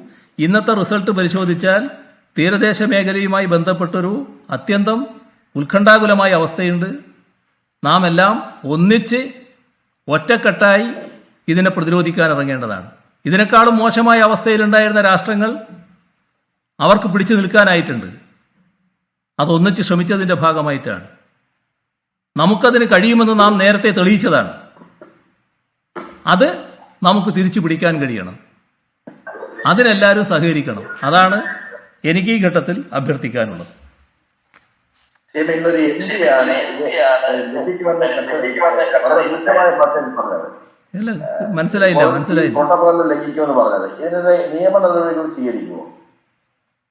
ഇന്നത്തെ റിസൾട്ട് പരിശോധിച്ചാൽ തീരദേശ മേഖലയുമായി ബന്ധപ്പെട്ടൊരു അത്യന്തം ഉത്കണ്ഠാകുലമായ അവസ്ഥയുണ്ട്. നാം എല്ലാം ഒന്നിച്ച് ഒറ്റക്കെട്ടായി ഇതിനെ പ്രതിരോധിക്കാൻ ഇറങ്ങേണ്ടതാണ്. ഇതിനേക്കാളും മോശമായ അവസ്ഥയിലുണ്ടായിരുന്ന രാഷ്ട്രങ്ങൾ അവർക്ക് പിടിച്ചു നിൽക്കാനായിട്ടുണ്ട്. അതൊന്നിച്ച് ശ്രമിച്ചതിൻ്റെ ഭാഗമായിട്ടാണ്. നമുക്കതിന് കഴിയുമെന്ന് നാം നേരത്തെ തെളിയിച്ചതാണ്. അത് നമുക്ക് തിരിച്ചു പിടിക്കാൻ കഴിയണം. അതിനെല്ലാവരും സഹകരിക്കണം. അതാണ് എനിക്ക് ഈ ഘട്ടത്തിൽ അഭ്യർത്ഥിക്കാനുള്ളത്. ഇന്നൊരു എംപിയാണ് അല്ല, മനസ്സിലായില്ല. പ്രോട്ടോകോളിൽ ലംഘിക്കുമെന്ന് പറഞ്ഞത്. ഇതിന്റെ നിയമ നടപടികൾ സ്വീകരിക്കുമോ?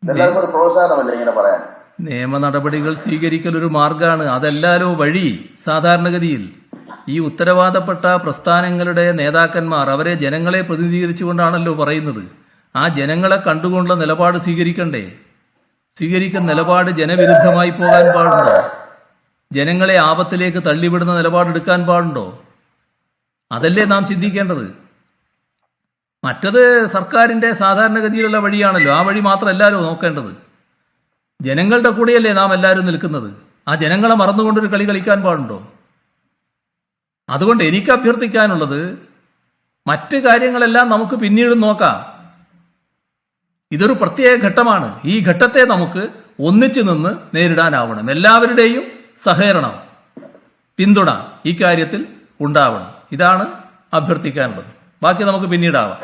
എല്ലാവർക്കും ഒരു പ്രോത്സാഹനമല്ല ഇങ്ങനെ പറയാൻ. നിയമ നടപടികൾ സ്വീകരിക്കൽ ഒരു മാർഗമാണ്. അതല്ലാലോ വഴി. സാധാരണഗതിയിൽ ഈ ഉത്തരവാദപ്പെട്ട പ്രസ്ഥാനങ്ങളുടെ നേതാക്കന്മാർ അവരെ ജനങ്ങളെ പ്രതിനിധീകരിച്ചുകൊണ്ടാണല്ലോ പറയുന്നത്. ആ ജനങ്ങളെ കണ്ടുകൊണ്ടുള്ള നിലപാട് സ്വീകരിക്കണ്ടേ? സ്വീകരിക്കുന്ന നിലപാട് ജനവിരുദ്ധമായി പോകാൻ പാടുണ്ടോ? ജനങ്ങളെ ആപത്തിലേക്ക് തള്ളിവിടുന്ന നിലപാടെടുക്കാൻ പാടുണ്ടോ? അതല്ലേ നാം ചിന്തിക്കേണ്ടത്. മറ്റത് സർക്കാരിൻ്റെ സാധാരണഗതിയിലുള്ള വഴിയാണല്ലോ. ആ വഴി മാത്രം എല്ലാവരും നോക്കേണ്ടത്. ജനങ്ങളുടെ കൂടെയല്ലേ നാം എല്ലാവരും നിൽക്കുന്നത്. ആ ജനങ്ങളെ മറന്നുകൊണ്ടൊരു കളി കളിക്കാൻ പാടുണ്ടോ? അതുകൊണ്ട് എനിക്ക് അഭ്യർത്ഥിക്കാനുള്ളത്, മറ്റ് കാര്യങ്ങളെല്ലാം നമുക്ക് പിന്നീട് നോക്കാം. ഇതൊരു പ്രത്യേക ഘട്ടമാണ്. ഈ ഘട്ടത്തെ നമുക്ക് ഒന്നിച്ചു നിന്ന് നേരിടാനാവണം. എല്ലാവരുടെയും സഹകരണം, പിന്തുണ ഈ കാര്യത്തിൽ ഉണ്ടാവണം. ഇതാണ് അഭ്യർത്ഥിക്കാനുള്ളത്. ബാക്കി നമുക്ക് പിന്നീടാവാം.